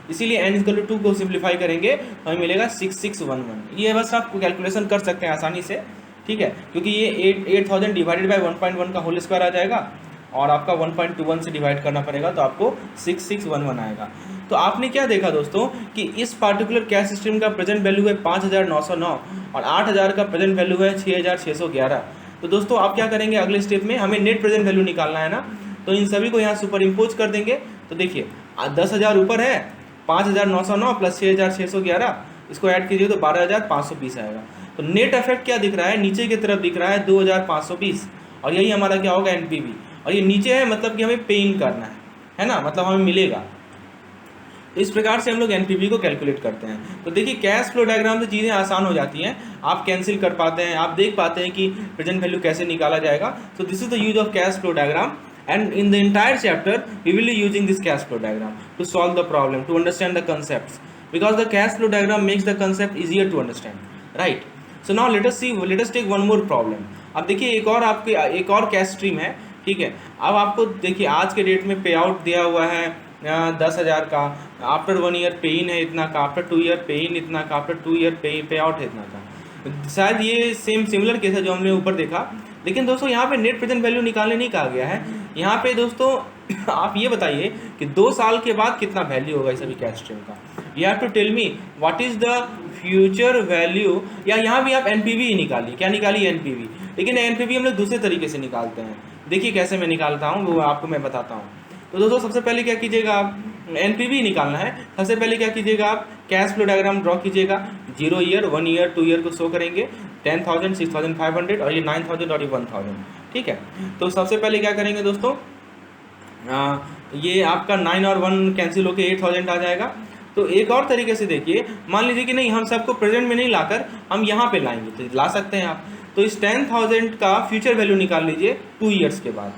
इसीलिए n = 2 को सिंप्लीफाई करेंगे हमें मिलेगा 6611। ये बस आप कैलकुलेशन कर सकते हैं आसानी से। ठीक है, क्योंकि ये 8000 डिवाइडेड बाई 1.1 का होल स्क्वायर आ जाएगा, और आपका 1.21 से डिवाइड करना पड़ेगा, तो आपको 6611 आएगा। तो आपने क्या देखा दोस्तों कि इस पार्टिकुलर कैश स्ट्रीम का प्रेजेंट वैल्यू है 5909, और 8000 का प्रेजेंट वैल्यू है 6611। तो दोस्तों आप क्या करेंगे अगले स्टेप में? हमें नेट प्रेजेंट वैल्यू निकालना है ना, तो इन सभी को यहाँ सुपर इम्पोज कर देंगे। तो देखिए 10,000 ऊपर है, 5909 + 6611, इसको ऐड कीजिए तो 12,520 आएगा। तो नेट इफेक्ट क्या दिख रहा है? नीचे की तरफ दिख रहा है 2,520, और यही हमारा क्या होगा? एनपीवी। और ये नीचे है मतलब कि हमें पे इन करना है ना, मतलब हमें मिलेगा। इस प्रकार से हम लोग एनपीवी को कैलकुलेट करते हैं। तो देखिए कैश फ्लो डायग्राम से चीज़ें आसान हो जाती हैं, आप कैंसिल कर पाते हैं, आप देख पाते हैं कि प्रेजेंट वैल्यू कैसे निकाला जाएगा। So this is the use of cash flow diagram, and in the entire chapter we will be using this cash flow diagram to solve the problem, to understand the concepts, because the cash flow diagram makes the concept easier to understand, right? So now let us take one more problem. अब देखिए एक और cash stream है। ठीक है, अब आपको देखिए आज के डेट में पे आउट दिया हुआ है 10,000 का, आफ्टर 1 ईयर पे इन है इतना का, आफ्टर 2 ईयर पे इन इतना का, आफ्टर 2 ईयर पे आउट है इतना का। शायद ये सिमिलर केस है जो हमने ऊपर देखा, लेकिन दोस्तों यहाँ पे नेट प्रेजेंट वैल्यू निकालने नहीं कहा गया है। यहाँ पे दोस्तों आप ये बताइए कि 2 साल के बाद कितना वैल्यू होगा इस सभी कैश स्ट्रीम का। You have to tell me what is the future value, या यहाँ भी आप एनपीवी ही निकालिए। क्या निकालिए? एनपीवी। लेकिन एनपीवी हम लोग दूसरे तरीके से निकालते हैं। देखिए कैसे मैं निकालता हूँ वो आपको मैं बताता हूँ। तो दोस्तों सबसे पहले क्या कीजिएगा, आप एनपीवी निकालना है। सबसे पहले क्या कीजिएगा, आप कैश फ्लो डायग्राम ड्रॉ कीजिएगा। 0 ईयर, 1 ईयर, 2 ईयर को शो करेंगे, 10,000, 6,500 और ये 9,000 और ये 1,000। ठीक है, तो सबसे पहले क्या करेंगे दोस्तों, ये आपका 9 और 1 कैंसिल होकर 8,000 आ जाएगा। तो एक और तरीके से देखिए, मान लीजिए कि नहीं हम सबको प्रेजेंट में नहीं लाकर हम यहाँ पे लाएंगे, तो ला सकते हैं आप। तो इस 10,000 का फ्यूचर वैल्यू निकाल लीजिए 2 ईयर्स के बाद,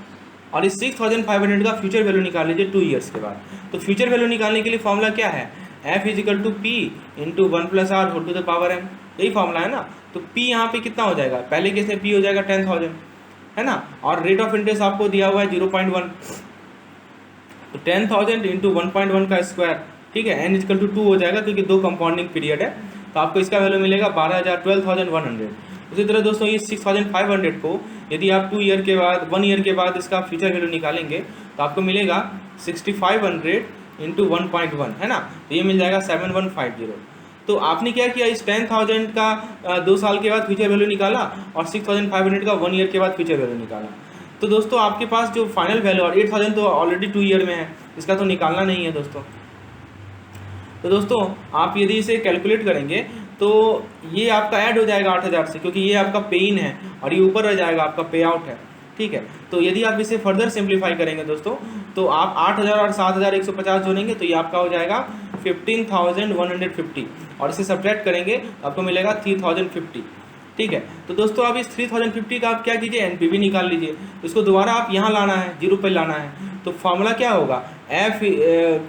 और इस 6,500 का फ्यूचर वैल्यू निकाल लीजिए 2 ईयर्स के बाद। तो फ्यूचर वैल्यू निकालने के लिए फॉर्मूला क्या है? F is equal to P into 1 plus R whole to the power m, यही फॉर्मूला है ना। तो P यहाँ पे कितना हो जाएगा, पहले केस में P हो जाएगा 10,000 है ना, और रेट ऑफ इंटरेस्ट आपको दिया हुआ है 0.1, तो 10,000 इंटू 1.1 का स्क्वायर, ठीक है, n इजकल टू 2 हो जाएगा क्योंकि 2 कंपाउंडिंग पीरियड है, तो आपको इसका वैल्यू मिलेगा 12,100। उसी तरह दोस्तों ये 6,500 को यदि आप 1 ईयर के बाद इसका फ्यूचर वैल्यू निकालेंगे तो आपको मिलेगा 6,500 इंटू 1.1 है ना, तो ये मिल जाएगा 7,150। तो आपने क्या किया, इस 10,000 का 2 साल के बाद फ्यूचर वैल्यू निकाला और 6,500 का 1 ईयर के बाद फ्यूचर वैल्यू निकाला। तो दोस्तों आपके पास जो फाइनल वैल्यू, और 8,000 तो ऑलरेडी 2 ईयर में है, इसका तो निकालना नहीं है दोस्तों। तो दोस्तों आप यदि इसे कैलकुलेट करेंगे तो ये आपका ऐड हो जाएगा 8,000 से, क्योंकि ये आपका पे इन है और ये ऊपर रह जाएगा आपका पे आउट है, ठीक है। तो यदि आप इसे फर्दर सिंप्लीफाई करेंगे दोस्तों, तो आप 8,000 और 7,150 जोड़ेंगे तो ये आपका हो जाएगा 15,150, और इसे सब्ट्रैक्ट करेंगे तो आपको मिलेगा 3,050, ठीक है। तो दोस्तों आप इस 3,050 का आप क्या कीजिए, एनपीवी निकाल लीजिए। तो इसको दोबारा आप यहाँ लाना है, 0 पे लाना है, तो फॉर्मूला क्या होगा, F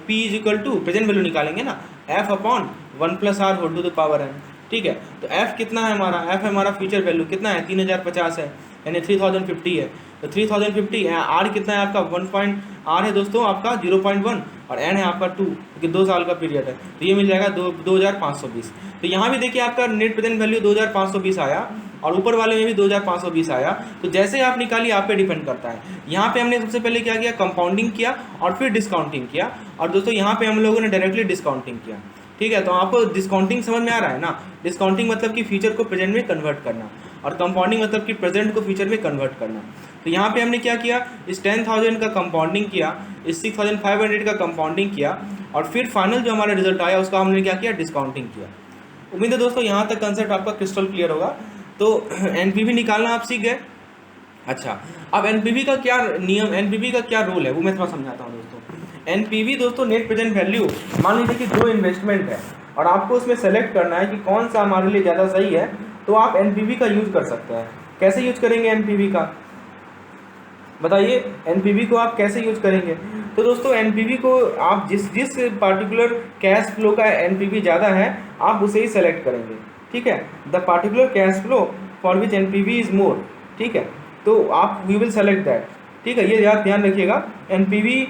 P is equal to present value निकालेंगे ना, F upon 1 plus R whole to the power n, ठीक है। तो एफ कितना है हमारा, एफ हमारा फ्यूचर वैल्यू कितना है, 3,050 है, यानी 3,050 है। तो 3,050 आर कितना है आपका 1 है दोस्तों आपका 0.1, और एन है आपका 2, क्योंकि 2 साल का पीरियड है, तो ये मिल जाएगा 2,520। तो यहाँ भी देखिए आपका नेट प्रेजेंट वैल्यू 2,520 आया, और ऊपर वाले में भी 2,520 आया। तो जैसे आप निकालिए आप पे डिपेंड करता है। यहाँ पे हमने सबसे पहले क्या किया, कंपाउंडिंग किया और फिर डिस्काउंटिंग किया, और दोस्तों यहाँ पे हम लोगों ने डायरेक्टली डिस्काउंटिंग किया, ठीक है। तो आपको डिस्काउंटिंग समझ में आ रहा है ना, डिस्काउंटिंग मतलब कि फ्यूचर को प्रेजेंट में कन्वर्ट करना, और कंपाउंडिंग मतलब कि प्रेजेंट को फ्यूचर में कन्वर्ट करना। तो यहाँ पे हमने क्या किया, इस 10,000 का कंपाउंडिंग किया, इस 6,500 का कंपाउंडिंग किया, और फिर फाइनल जो हमारा रिजल्ट आया उसका हमने क्या किया, डिस्काउंटिंग किया। उम्मीद है दोस्तों यहाँ तक कंसेप्ट आपका क्रिस्टल क्लियर होगा। तो एनपीवी निकालना आप सीख गए। अच्छा, अब एनपीवी का क्या नियम, एनपीवी का क्या रोल है वो मैं थोड़ा समझाता हूँ दोस्तों। एनपीवी दोस्तों नेट प्रेजेंट वैल्यू, मान लीजिए कि 2 इन्वेस्टमेंट है और आपको उसमें सेलेक्ट करना है कि कौन सा हमारे लिए ज़्यादा सही है, तो आप एनपीवी का यूज़ कर सकते हैं। कैसे यूज करेंगे एनपीवी का, बताइए, एनपीवी को आप कैसे यूज करेंगे। तो दोस्तों एनपीवी को आप जिस पार्टिकुलर कैश फ्लो का एनपीवी ज़्यादा है आप उसे ही सेलेक्ट करेंगे, ठीक है। The particular cash flow for which NPV is more, ठीक है, तो आप वी विल सेलेक्ट दैट, ठीक है। ये ध्यान रखिएगा, एनपीवी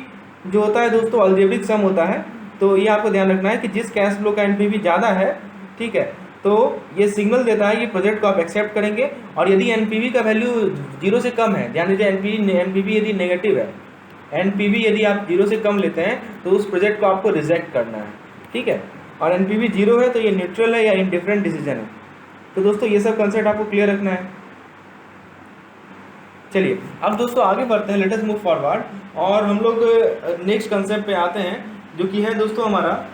जो होता है दोस्तों अलजेब्रिक सम होता है, तो ये आपको ध्यान रखना है कि जिस कैश फ्लो का एनपीवी ज़्यादा है, ठीक है, तो ये सिग्नल देता है कि प्रोजेक्ट को आप एक्सेप्ट करेंगे। और यदि एनपीवी का वैल्यू 0 से कम है, ध्यान दीजिए, एनपीवी यदि नेगेटिव है, एनपीवी यदि आप 0 से कम लेते हैं तो उस प्रोजेक्ट को आपको रिजेक्ट करना है, ठीक है। और एनपीवी 0 है तो ये न्यूट्रल है या इंडिफरेंट डिसीजन है। तो दोस्तों ये सब कंसेप्ट आपको क्लियर रखना है। चलिए अब दोस्तों आगे बढ़ते हैं, लेट अस मूव फॉरवर्ड, और हम लोग नेक्स्ट कंसेप्ट पे आते हैं जो कि है दोस्तों हमारा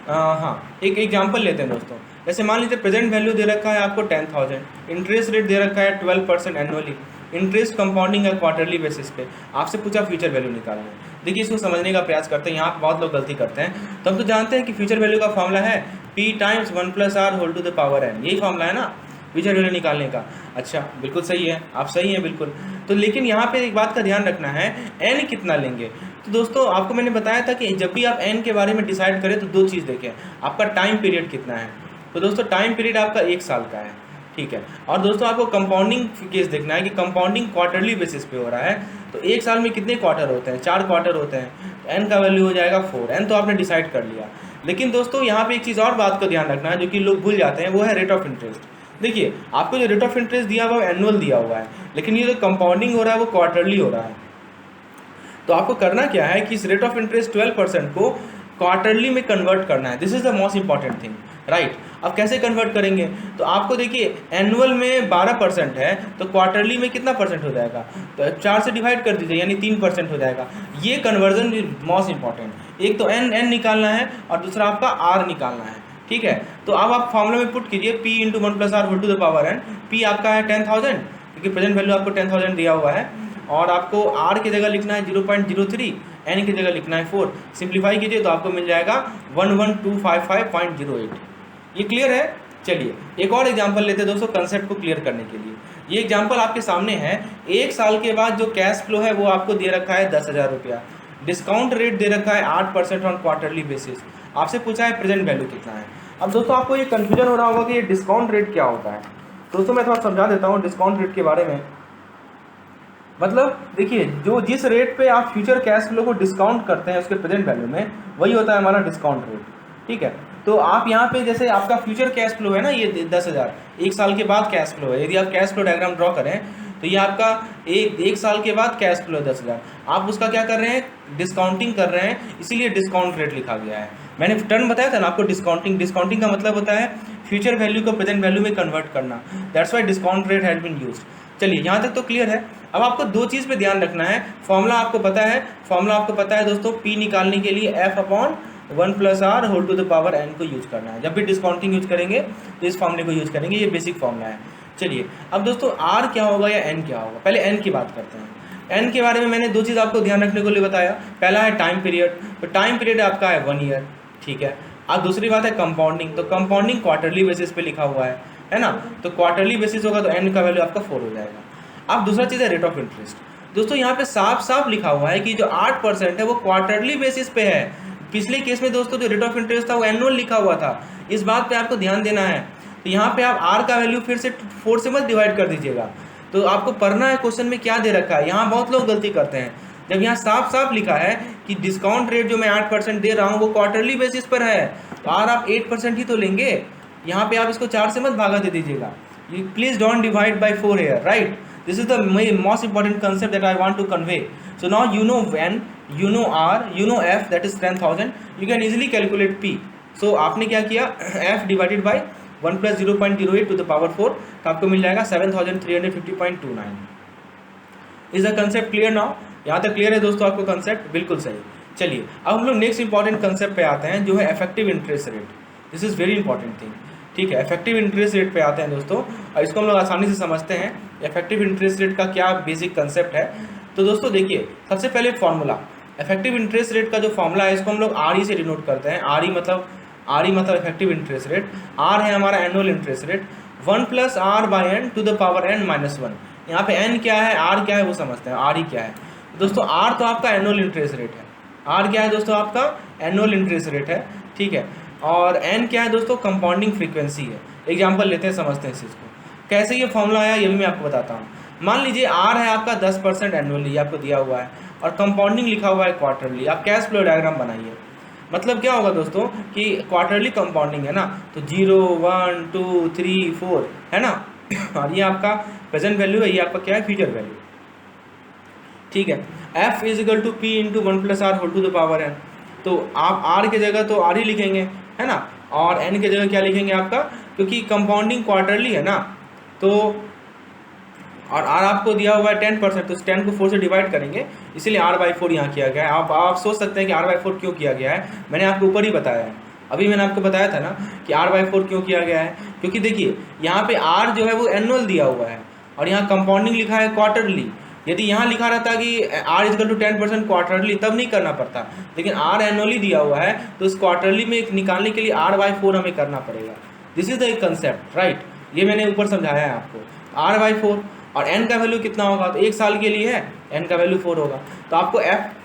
हाँ, एक एग्जांपल लेते हैं दोस्तों। जैसे मान लीजिए प्रेजेंट वैल्यू दे रखा है आपको 10,000, इंटरेस्ट रेट दे रखा है 12% एनुअली, इंटरेस्ट कंपाउंडिंग है क्वार्टरली बेसिस पे, आपसे पूछा फ्यूचर वैल्यू निकालना है। देखिए इसको समझने का प्रयास करते हैं, यहाँ पे बहुत लोग गलती करते हैं। तो हम तो जानते हैं कि फ्यूचर वैल्यू का फॉर्मूला है P times 1 plus R whole to the power n, यही फॉर्मूला है ना फ्यूचर वैल्यू निकालने का। अच्छा बिल्कुल सही है, आप सही हैं बिल्कुल। तो लेकिन यहाँ पे एक बात का ध्यान रखना है, n कितना लेंगे। तो दोस्तों आपको मैंने बताया था कि जब भी आप n के बारे में डिसाइड करें तो 2 चीज़ देखें, आपका टाइम पीरियड कितना है। तो दोस्तों टाइम पीरियड आपका 1 साल का है, ठीक है। और दोस्तों आपको कंपाउंडिंग केस देखना है कि कंपाउंडिंग क्वार्टरली बेसिस पे हो रहा है, तो 1 साल में कितने क्वार्टर होते हैं, 4 क्वार्टर होते हैं, तो n का वैल्यू हो जाएगा 4, n तो आपने डिसाइड कर लिया। लेकिन दोस्तों यहाँ पे एक चीज़ और बात का ध्यान रखना है जो कि लोग भूल जाते हैं, वो है रेट ऑफ इंटरेस्ट। देखिए आपको जो रेट ऑफ इंटरेस्ट दिया हुआ है एनुअल दिया हुआ है, लेकिन ये जो कंपाउंडिंग हो रहा है वो क्वार्टरली हो रहा है। तो आपको करना क्या है कि इस रेट ऑफ इंटरेस्ट 12% को क्वार्टरली में कन्वर्ट करना है, this is the most important thing, right. अब कैसे कन्वर्ट करेंगे, तो आपको देखिए एनुअल में 12% है तो क्वार्टरली में कितना परसेंट हो जाएगा, तो 4 से डिवाइड कर दीजिए यानी 3% हो जाएगा। ये कन्वर्जन मोस्ट इंपॉर्टेंट, एक तो n निकालना है और दूसरा आपका r निकालना है, ठीक है। तो अब आप फॉर्मूला में पुट कीजिए P into 1 plus R whole to the power n। P आपका है 10,000 क्योंकि प्रेजेंट वैल्यू आपको 10,000 दिया हुआ है, और आपको r की जगह लिखना है 0.03, n की जगह लिखना है 4। सिंप्लीफाई कीजिए तो आपको मिल जाएगा 11255.08। ये क्लियर है। चलिए एक और एग्जांपल लेते हैं दोस्तों कंसेप्ट को क्लियर करने के लिए। ये एग्जांपल आपके सामने है, 1 साल के बाद जो कैश फ्लो है वो आपको दे रखा है 10,000 रुपया, डिस्काउंट रेट दे रखा है 8% ऑन क्वार्टरली बेसिस, आपसे पूछा है प्रेजेंट वैल्यू कितना है। अब दोस्तों आपको ये कन्फ्यूजन हो रहा होगा कि ये डिस्काउंट रेट क्या होता है। दोस्तों मैं थोड़ा समझा देता हूँ डिस्काउंट रेट के बारे में। मतलब देखिए, जो जिस रेट पे आप फ्यूचर कैश फ्लो को डिस्काउंट करते हैं उसके प्रेजेंट वैल्यू में, वही होता है हमारा डिस्काउंट रेट, ठीक है। तो आप यहाँ पे जैसे आपका फ्यूचर कैश फ्लो है ना, ये 10,000 एक साल के बाद कैश फ्लो है। यदि आप कैश फ्लो डायग्राम ड्रॉ करें तो ये आपका एक साल के बाद कैश फ्लो है 10,000, आप उसका क्या कर रहे हैं, डिस्काउंटिंग कर रहे हैं, इसीलिए डिस्काउंट रेट लिखा गया है। मैंने टर्म बताया था ना आपको, डिस्काउंटिंग का मतलब होता है फ्यूचर वैल्यू को प्रेजेंट वैल्यू में कन्वर्ट करना, that's why discount rate has been used. चलिए यहाँ तक तो क्लियर है। अब आपको दो चीज़ पे ध्यान रखना है। फॉर्मूला आपको पता है दोस्तों, पी निकालने के लिए F/1 + R whole to the power n को यूज करना है। जब भी डिस्काउंटिंग यूज करेंगे तो इस फॉर्मूले को यूज करेंगे, ये बेसिक फॉर्मूला है। चलिए अब दोस्तों R क्या होगा या N क्या होगा, पहले N की बात करते हैं। N के बारे में मैंने दो चीज़ आपको ध्यान रखने को लिए बताया। पहला है टाइम पीरियड, तो टाइम पीरियड आपका है 1 ईयर, ठीक है। अब दूसरी बात है कंपाउंडिंग, तो कंपाउंडिंग क्वार्टरली बेसिस पे लिखा हुआ है ना, तो क्वार्टरली बेसिस होगा तो N का वैल्यू आपका 4 हो जाएगा। अब दूसरा चीज़ है रेट ऑफ इंटरेस्ट। दोस्तों यहाँ पे साफ साफ लिखा हुआ है कि जो 8% है वो क्वार्टरली बेसिस पे है। पिछले केस में दोस्तों जो रेट ऑफ इंटरेस्ट था वो एनुअल लिखा हुआ था, इस बात पे आपको ध्यान देना है। तो यहाँ पे आप R का वैल्यू फिर से 4 से मत डिवाइड कर दीजिएगा, तो आपको पढ़ना है क्वेश्चन में क्या दे रखा है। यहाँ बहुत लोग गलती करते हैं, जब यहाँ साफ साफ लिखा है कि डिस्काउंट रेट जो मैं 8% दे रहा हूँ वो क्वार्टरली बेसिस पर है, तो R आप 8% ही तो लेंगे। यहाँ पे आप इसको 4 से मत भागा दे दीजिएगा। You please don't divide by 4 here, right? This is the most important concept that I want to convey. So now you know N, you know R, you know F, that is 10,000. You can easily calculate P. So आपने क्या किया, F divided by 1 + 0.08 to the power 4, तो आपको मिल जाएगा 7350.29. Is the concept clear now? यहाँ तक clear है दोस्तों आपको कंसेप्ट, बिल्कुल सही। चलिए अब हम लोग नेक्स्ट इंपॉर्टेंट कंसेप्ट पे आते हैं, जो है effective interest rate. This is very important thing, ठीक है। इफेक्टिव इंटरेस्ट रेट पे आते हैं दोस्तों, और इसको हम लोग आसानी से समझते हैं इफेक्टिव इंटरेस्ट रेट का क्या बेसिक कंसेप्ट है। तो दोस्तों देखिए, सबसे पहले फार्मूला, इफेक्टिव इंटरेस्ट रेट का जो फार्मूला है इसको हम लोग RE से डिनोट करते हैं। RE मतलब इफेक्टिव इंटरेस्ट रेट। R है हमारा annual interest rate, 1 + R/n to the power n-1। यहाँ पे n क्या है, R क्या है वो समझते हैं। RE क्या है दोस्तों, R तो आपका एनुअल इंटरेस्ट रेट है। R क्या है दोस्तों, आपका एनुअल इंटरेस्ट रेट है, ठीक है। और N क्या है दोस्तों, कंपाउंडिंग फ्रीक्वेंसी है। एग्जांपल लेते हैं, समझते हैं इस चीज़ को, कैसे ये फॉर्मूला आया ये भी मैं आपको बताता हूँ। मान लीजिए R है आपका 10% एनुअली आपको दिया हुआ है, और कंपाउंडिंग लिखा हुआ है क्वार्टरली। आप कैश फ्लो डायग्राम बनाइए। मतलब क्या होगा दोस्तों कि क्वार्टरली कंपाउंडिंग है ना, तो 0, 1, 2, 3, 4 है ना, और ये आपका प्रेजेंट वैल्यू है, ये आपका क्या है, फ्यूचर वैल्यू, ठीक है। F = P × 1 + R whole to the power n। तो आप R की जगह तो RE लिखेंगे, है ना, और N की जगह क्या लिखेंगे आपका, क्योंकि कंपाउंडिंग क्वार्टरली है ना, तो और R आपको दिया हुआ है 10%, तो 10 को 4 से डिवाइड करेंगे, इसीलिए R/4 यहाँ किया गया है। आप सोच सकते हैं कि R/4 क्यों किया गया है, मैंने आपको ऊपर ही बताया है, अभी मैंने आपको बताया था ना कि R/4 क्यों किया गया है। क्योंकि देखिए यहाँ पे R जो है वो एनुअल दिया हुआ है, और यहाँ कंपाउंडिंग लिखा है क्वार्टरली। यदि यहाँ लिखा रहता कि R = 10% क्वार्टरली, तब नहीं करना पड़ता, लेकिन R एनुअली दिया हुआ है, तो इस क्वार्टरली में निकालने के लिए R/4 हमें करना पड़ेगा। This is the concept, right. ये मैंने ऊपर समझाया है आपको, R/4। और N का वैल्यू कितना होगा, तो 1 साल के लिए है, N का वैल्यू 4 होगा, तो आपको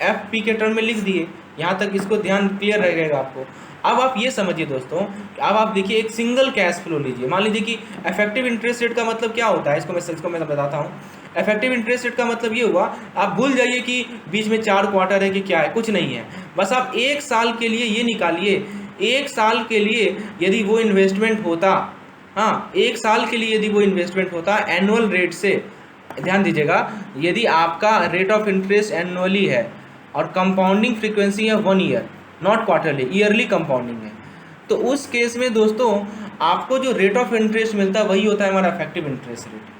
FP के टर्म में लिख दिए। यहाँ तक इसको ध्यान क्लियर रहेगा आपको। अब आप ये समझिए दोस्तों, अब आप देखिए एक सिंगल कैश फ्लो लीजिए। मान लीजिए कि इफेक्टिव इंटरेस्ट रेट का मतलब क्या होता है, इसको मैं बताता हूँ। इफेक्टिव इंटरेस्ट रेट का मतलब ये हुआ, आप भूल जाइए कि बीच में 4 क्वार्टर है कि क्या है, कुछ नहीं है। बस आप 1 साल के लिए ये निकालिए, 1 साल के लिए यदि वो इन्वेस्टमेंट होता, हाँ 1 साल के लिए यदि वो इन्वेस्टमेंट होता एनुअल रेट से, ध्यान दीजिएगा, यदि आपका रेट ऑफ इंटरेस्ट एनुअली है और कंपाउंडिंग फ्रीक्वेंसी है 1 year, not quarterly, yearly compounding है, तो उस केस में दोस्तों आपको जो रेट ऑफ इंटरेस्ट मिलता है वही होता है हमारा effective interest rate.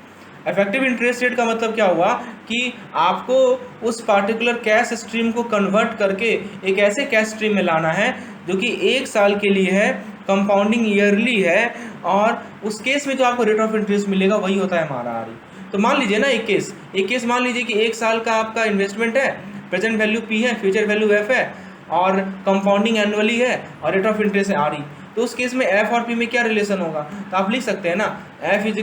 Effective interest rate का मतलब क्या हुआ कि आपको उस पार्टिकुलर कैश स्ट्रीम को कन्वर्ट करके एक ऐसे कैश स्ट्रीम में लाना है जो कि 1 साल के लिए है, कंपाउंडिंग ईयरली है, और उस केस में जो आपको रेट ऑफ इंटरेस्ट मिलेगा वही होता है हमारा RE। तो मान लीजिए ना एक केस मान लीजिए कि 1 साल का आपका इन्वेस्टमेंट है, प्रेजेंट वैल्यू P है, फ्यूचर वैल्यू F है, और कंपाउंडिंग एनुअली है, और रेट ऑफ इंटरेस्ट है RE। तो उस केस में F और P में क्या रिलेशन होगा, तो आप लिख सकते हैं ना, F =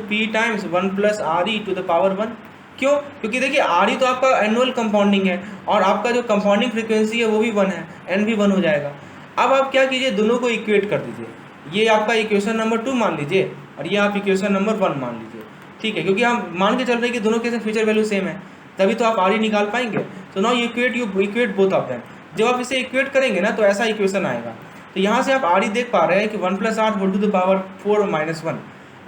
P × 1 + RE to the power 1। क्यों? क्योंकि देखिए आर तो आपका एनुअल कंपाउंडिंग है और आपका जो कंपाउंडिंग फ्रीक्वेंसी है वो भी 1 है, एन भी 1 हो जाएगा। अब आप क्या कीजिए, दोनों को इक्वेट कर दीजिए। ये आपका इक्वेशन नंबर 2 मान लीजिए और ये आप इक्वेशन नंबर 1 मान लीजिए, ठीक है, क्योंकि हम मान के चल रहे हैं कि दोनों के फ्यूचर वैल्यू सेम है, तभी तो आप आर निकाल पाएंगे। तो now you equate both of them. जब आप इसे इक्वेट करेंगे ना तो ऐसा इक्वेशन आएगा। तो यहाँ से आप आर देख पा रहे हैं कि 1 + r whole to the power 4 - 1,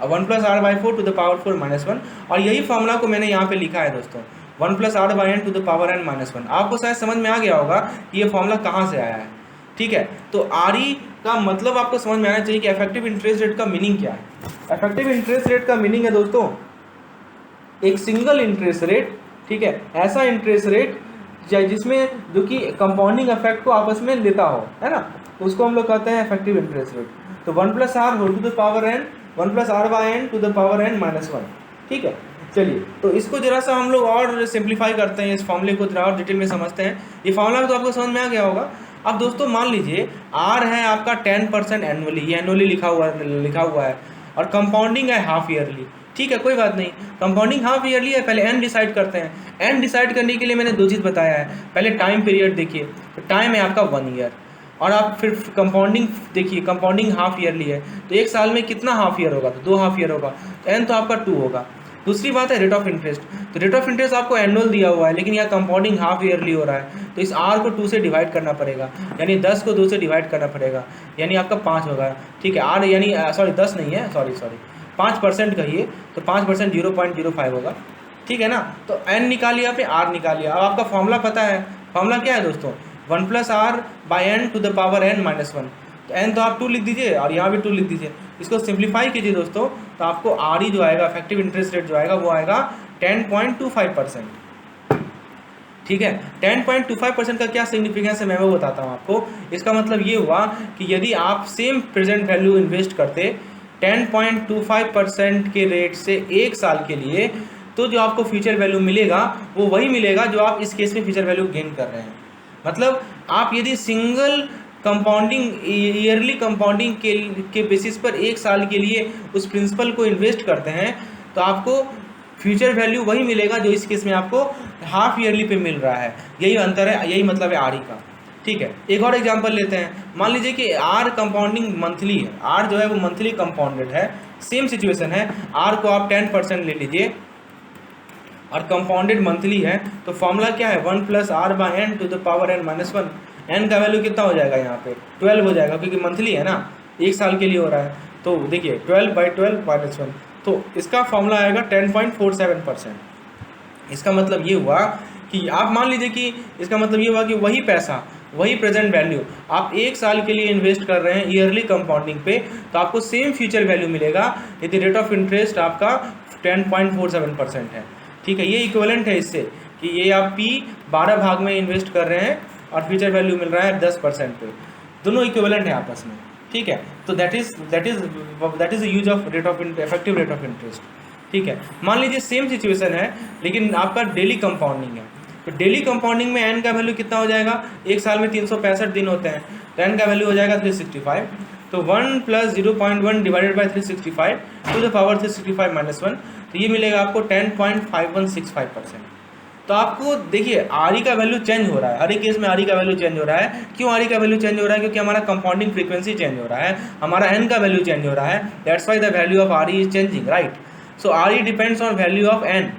1 + r/4 to the power 4 - 1, और यही फॉर्मूला को मैंने यहाँ पे लिखा है दोस्तों, 1 + r/n to the power n - 1। आपको शायद समझ में आ गया होगा कि ये फॉर्मूला कहाँ से आया है, ठीक है। तो आर का मतलब आपको समझ में आना चाहिए कि इफेक्टिव इंटरेस्ट रेट का मीनिंग क्या है। इफेक्टिव इंटरेस्ट रेट का मीनिंग है दोस्तों एक सिंगल इंटरेस्ट रेट, ठीक है, ऐसा इंटरेस्ट रेट जिसमें जो कि कंपाउंडिंग इफेक्ट को आपस में लेता हो, है ना, तो उसको हम लोग कहते हैं इफेक्टिव इंटरेस्ट रेट। तो 1 + r whole to the power n, 1 + r/n to the power n - 1, ठीक है। चलिए तो इसको जरा सा हम लोग और सिंप्लीफाई करते हैं, इस फॉर्मूले को जरा और डिटेल में समझते हैं। ये फॉर्मूला तो आपको समझ में आ गया होगा। अब दोस्तों मान लीजिए आर है आपका 10% एनुअली, ये एनुअली लिखा हुआ है, और कंपाउंडिंग है हाफ ईयरली, ठीक है, कोई बात नहीं, कंपाउंडिंग हाफ ईयरली है। पहले एन डिसाइड करते हैं। एन डिसाइड करने के लिए मैंने 2 चीज़ बताया है। पहले टाइम पीरियड देखिए, तो टाइम है आपका 1 ईयर, और आप फिर कंपाउंडिंग देखिए, कंपाउंडिंग हाफ ईयरली है, तो एक साल में कितना हाफ ईयर होगा, तो 2 हाफ ईयर होगा, तो एन तो आपका 2 होगा। दूसरी बात है रेट ऑफ इंटरेस्ट। तो रेट ऑफ इंटरेस्ट आपको एनुअल दिया हुआ है, लेकिन यहाँ कंपाउंडिंग हाफ ईयरली हो रहा है, तो इस आर को 2 से डिवाइड करना पड़ेगा, यानी 10 को 2 से डिवाइड करना पड़ेगा, यानी आपका 5 होगा, ठीक है। आर यानी सॉरी 10 नहीं है, सॉरी 5% कहिए, तो 5% 0.05 होगा, ठीक है ना। तो एन निकालिए, यहाँ पे आर निकालिए। अब आपका फॉर्मूला पता है, फॉर्मूला क्या है दोस्तों, 1 + r/n to the power n - 1। तो एन तो आप 2 लिख दीजिए और यहाँ भी 2 लिख दीजिए। इसको सिंप्लीफाई कीजिए दोस्तों, तो आपको आर जो आएगा, इफेक्टिव इंटरेस्ट रेट जो आएगा वो आएगा 10.25%, ठीक है। 10.25% का क्या सिग्निफिकेंस है मैं वो बताता हूँ आपको। इसका मतलब ये हुआ कि यदि आप सेम प्रेजेंट वैल्यू इन्वेस्ट करते 10.25% के रेट से 1 साल के लिए, तो जो आपको फ्यूचर वैल्यू मिलेगा वो वही मिलेगा जो आप इस केस में फ्यूचर वैल्यू गेन कर रहे हैं। मतलब आप यदि सिंगल कंपाउंडिंग ईयरली कंपाउंडिंग के बेसिस पर 1 साल के लिए उस प्रिंसिपल को इन्वेस्ट करते हैं, तो आपको फ्यूचर वैल्यू वही मिलेगा जो इस केस में आपको हाफ ईयरली पे मिल रहा है। यही अंतर है, यही मतलब है आर का, ठीक है। एक और एग्जांपल लेते हैं। मान लीजिए कि आर कंपाउंडिंग मंथली है, आर जो है वो मंथली कंपाउंडेड है। सेम सिचुएशन है, आर को आप 10% ले लीजिए और कंपाउंडेड मंथली है, तो फॉर्मूला क्या है, 1 + r/n to the power n - 1। N का वैल्यू कितना हो जाएगा, यहाँ पे 12 हो जाएगा, क्योंकि मंथली है ना, 1 साल के लिए हो रहा है। तो देखिए 12/12 - 1, तो इसका फॉर्मूला आएगा 10.47%। इसका मतलब ये हुआ कि आप मान लीजिए कि इसका मतलब ये हुआ कि वही पैसा, वही प्रेजेंट वैल्यू आप 1 साल के लिए इन्वेस्ट कर रहे हैं ईयरली कंपाउंडिंग पे, तो आपको सेम फ्यूचर वैल्यू मिलेगा यदि रेट ऑफ इंटरेस्ट आपका 10.47% है, ठीक है। ये इक्विवेलेंट है इससे कि ये आप P 12 भाग में इन्वेस्ट कर रहे हैं और फ्यूचर वैल्यू मिल रहा है 10% पे, दोनों इक्विवेलेंट है आपस में, ठीक है। तो that is use of rate of effective rate of interest, ठीक है। मान लीजिए सेम सिचुएशन है लेकिन आपका डेली कंपाउंडिंग है, तो डेली कंपाउंडिंग में एन का वैल्यू कितना हो जाएगा, 1 साल में 365 दिन होते हैं, तो एन का वैल्यू हो जाएगा 365। तो 1 + 0.1 divided by 365 to the power 365 - 1, तो ये मिलेगा आपको 10.5165%। तो आपको देखिए आर का वैल्यू चेंज हो रहा है, हर एक केस में आर का वैल्यू चेंज हो रहा है। क्यों आर का वैल्यू चेंज हो रहा है, क्योंकि हमारा कंपाउंडिंग फ्रीक्वेंसी चेंज हो रहा है, हमारा एन का वैल्यू चेंज हो रहा है, that's why the value of R is changing, right. So R depends on value of N,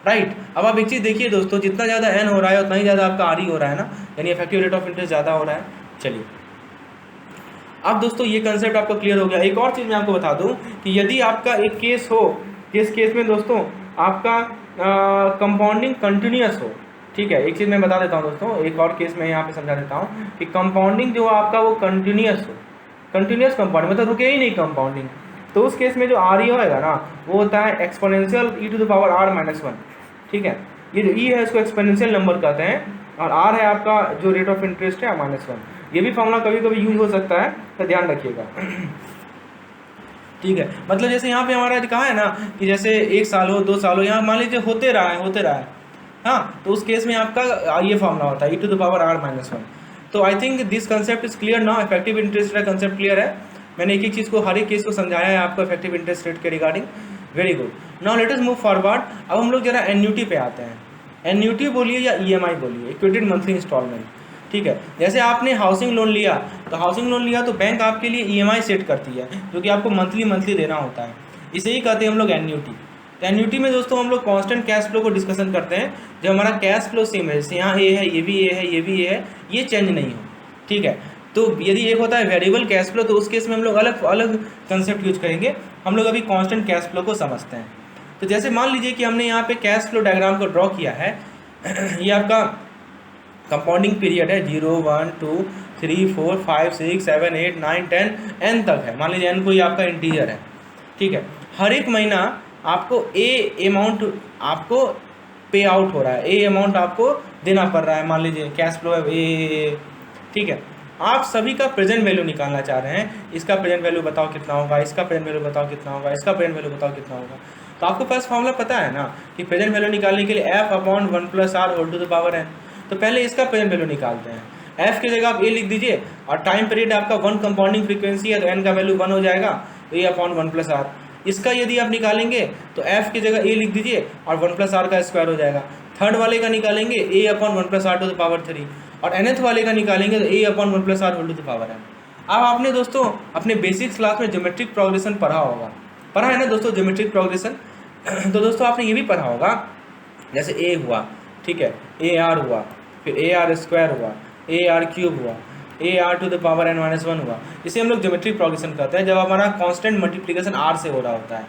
right. अब आप एक चीज़ देखिए दोस्तों, जितना ज़्यादा एन हो रहा है उतना ही ज़्यादा आपका आर हो रहा है ना, यानी इफेक्टिव रेट ऑफ इंटरेस्ट ज़्यादा हो रहा है। चलिए अब दोस्तों ये कंसेप्ट आपको क्लियर हो गया। एक और चीज़ मैं आपको बता दूं कि यदि आपका एक केस हो, जिस केस में दोस्तों आपका कंपाउंडिंग कंटिन्यूस हो, ठीक है, एक चीज़ मैं बता देता हूँ दोस्तों, एक और केस मैं यहाँ पे समझा देता हूँ कि कंपाउंडिंग जो आपका वो कंटिन्यूस हो, कंटिन्यूस कंपाउंडिंग मतलब रुके ही नहीं कंपाउंडिंग, तो उस केस में जो आर ई होएगा ना वो होता है exponential e to the power r - 1, ठीक है। ये जो e है इसको एक्सपोनेंशियल नंबर कहते हैं, और r है आपका जो रेट ऑफ इंटरेस्ट है -1। ये भी फॉर्मूला कभी कभी यूज हो सकता है, तो ध्यान रखिएगा, ठीक है। मतलब जैसे यहाँ पे हमारा कहा है ना कि जैसे 1 साल हो 2 साल हो, यहाँ मान लीजिए होते रहा है, हाँ, तो उस केस में आपका ये फॉर्मूला होता है e to the power r - 1। तो I think this concept is clear now, effective interest का कंसेप्ट क्लियर है। मैंने एक एक चीज़ को, हर एक केस को समझाया है आपको इफेक्टिव इंटरेस्ट रेट के regarding. Very good. Now let us move forward. अब हम लोग जरा एन्युटी पे आते हैं। एन्युटी बोलिए या ईएमआई बोलिए, इक्विटेड मंथली इंस्टॉलमेंट, ठीक है। जैसे आपने हाउसिंग लोन लिया, तो हाउसिंग लोन लिया तो बैंक आपके लिए ईएमआई सेट करती है जो कि आपको मंथली देना होता है। इसे ही कहते हैं हम लोग एन्युटी। तो एन्युटी में दोस्तों हम लोग कांस्टेंट कैश फ्लो को डिस्कशन करते हैं। जब हमारा कैश फ्लो सेम है, जैसे यहाँ ए है, ये भी ए है, ये भी ए है, ये चेंज नहीं हो, ठीक है। तो यदि एक होता है वेरिएबल कैश फ्लो, तो उस केस में हम लोग अलग अलग कंसेप्ट यूज करेंगे। हम लोग अभी कांस्टेंट कैश फ्लो को समझते हैं। तो जैसे मान लीजिए कि हमने यहाँ पे कैश फ्लो डायग्राम को ड्रॉ किया है। ये आपका कंपाउंडिंग पीरियड है, 0 1 2 3 4 5 6 7 8 9 10 एन तक है। मान लीजिए एन कोई आपका इंटीजर है, ठीक है। हर एक महीना आपको ए अमाउंट आपको पे आउट हो रहा है, ए अमाउंट आपको देना पड़ रहा है। मान लीजिए कैश फ्लो है ए, ठीक है। आप सभी का प्रेजेंट वैल्यू निकालना चाह रहे हैं। इसका प्रेजेंट वैल्यू बताओ कितना होगा, इसका प्रेजेंट वैल्यू बताओ कितना होगा, इसका प्रेजेंट वैल्यू बताओ कितना होगा। तो आपको पास फॉर्मूला पता है ना कि प्रेजेंट वैल्यू निकालने के लिए F upon 1 + r whole to the power N. तो पहले इसका प्रेजेंट वैल्यू निकालते हैं। एफ की जगह आप ए लिख दीजिए, और टाइम पीरियड आपका 1 कंपाउंडिंग फ्रीक्वेंसी है, तो एन का वैल्यू 1 हो जाएगा, तो ए अपॉन 1 + r। इसका यदि आप निकालेंगे तो एफ की जगह ए लिख दीजिए और 1 + r का स्क्वायर हो जाएगा। थर्ड वाले का निकालेंगे a upon 1 + r to the power 3, और nth वाले का निकालेंगे तो a upon 1 + r whole to the power n। अब आपने दोस्तों अपने बेसिक्स क्लास में ज्योमेट्रिक प्रोग्रेशन पढ़ा होगा, पढ़ा है ना दोस्तों ज्योमेट्रिक प्रोग्रेशन। तो दोस्तों आपने ये भी पढ़ा होगा, जैसे ए हुआ, ठीक है, ए आर हुआ, फिर ए आर स्क्वायर हुआ, ए आर क्यूब हुआ, A R to the power n - 1 हुआ। इसे हम लोग ज्योमेट्रिक प्रोग्रेशन कहते हैं, जब हमारा कांस्टेंट मल्टीप्लिकेशन r से हो रहा होता है।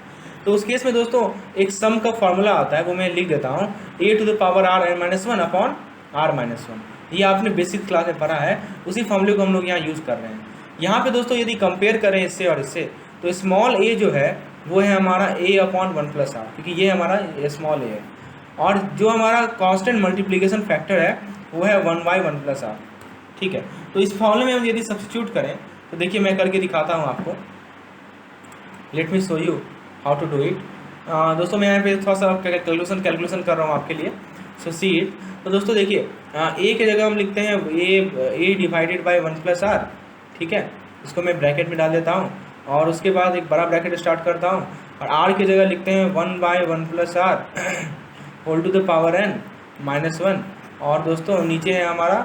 तो उस केस में दोस्तों एक सम का फॉर्मूला आता है, वो मैं लिख देता हूँ, a to the power r n - 1 upon r - 1। ये आपने बेसिक क्लास में पढ़ा है, उसी फॉर्मूले को हम लोग यहाँ यूज़ कर रहे हैं। यहाँ पे दोस्तों यदि कंपेयर करें इससे और इससे, तो स्मॉल ए जो है वो है हमारा ए अपॉन 1 + r, क्योंकि ये हमारा स्मॉल ए है। और जो हमारा कांस्टेंट मल्टीप्लिकेशन फैक्टर है वो है 1/1 + r, ठीक है। तो इस फॉर्मूले में हम यदि सब्स्टिट्यूट करें तो देखिए मैं करके दिखाता हूँ आपको। Let me show you how to do it. दोस्तों मैं यहाँ पे थोड़ा सा कैलकुलेशन कर रहा हूँ आपके लिए, सो सी इट। तो दोस्तों देखिए ए की जगह हम लिखते हैं ए डिवाइडेड बाय 1 + r, ठीक है। इसको मैं ब्रैकेट में डाल देता हूँ और उसके बाद एक बड़ा ब्रैकेट स्टार्ट करता हूँ, और r की जगह लिखते हैं 1/1 + r whole to the power n - 1। और दोस्तों नीचे है हमारा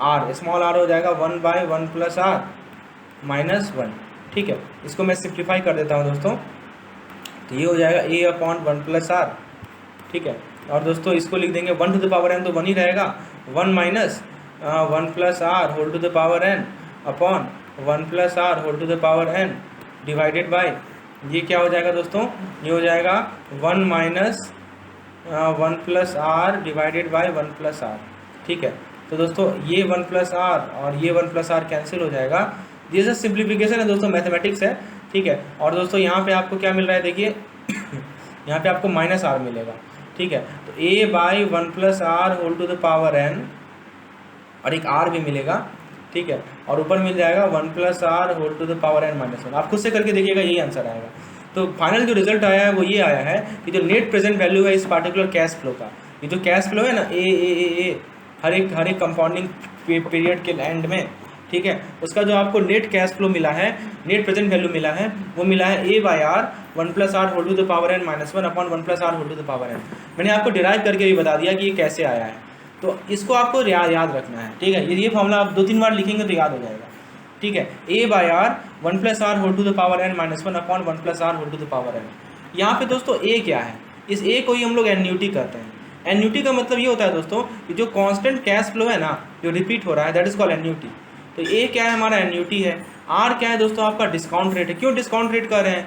r, स्मॉल r हो जाएगा 1/1 + r - 1, ठीक है। इसको मैं सिंप्लीफाई कर देता हूँ दोस्तों, तो ये हो जाएगा ए अपॉन 1 + r, ठीक है। और दोस्तों इसको लिख देंगे 1 टू द पावर n, तो 1 ही रहेगा, 1 - 1 + r whole to the power n upon 1 + r whole to the power n divided by, ये क्या हो जाएगा दोस्तों, ये हो जाएगा 1 - 1 + r डिवाइडेड बाय 1 + r, ठीक है। तो दोस्तों ये 1 + r और ये 1 + r कैंसिल हो जाएगा। ये सब सिंप्लीफिकेशन है दोस्तों, मैथमेटिक्स है, ठीक है। और दोस्तों यहाँ पे आपको क्या मिल रहा है, देखिए यहाँ पे आपको -r मिलेगा, ठीक है। तो a/1 + r whole to the power n, और एक r भी मिलेगा, ठीक है। और ऊपर मिल जाएगा 1 + r whole to the power n - 1। आप खुद से करके देखिएगा, यही आंसर आएगा। तो फाइनल जो रिजल्ट आया है वो ये आया है कि जो नेट प्रेजेंट वैल्यू है इस पार्टिकुलर कैश फ्लो का, ये जो कैश फ्लो है ना ए हर एक कंपाउंडिंग पीरियड के एंड में, ठीक है, उसका जो आपको नेट कैश फ्लो मिला है, नेट प्रेजेंट वैल्यू मिला है, वो मिला है a/r 1 + r whole to the power n - 1 upon 1 + r whole to the power n। मैंने आपको डिराइव करके भी बता दिया कि ये कैसे आया है, तो इसको आपको याद रखना है, ठीक है। ये फॉर्मूला आप 2-3 बार लिखेंगे तो याद हो जाएगा, ठीक है। a/r 1 + r whole to the power n - 1 upon 1 + r whole to the power n। यहाँ पे दोस्तों a क्या है, इस a को ही हम लोग एन्युटी कहते हैं। एन्युटी का मतलब ये होता है दोस्तों कि जो कांस्टेंट कैश फ्लो है ना, जो रिपीट हो रहा है, दैट इज कॉल्ड एन्युटी। तो ए क्या है, हमारा एन्युटी है। आर क्या है दोस्तों, आपका डिस्काउंट रेट है। क्यों डिस्काउंट रेट कर रहे हैं,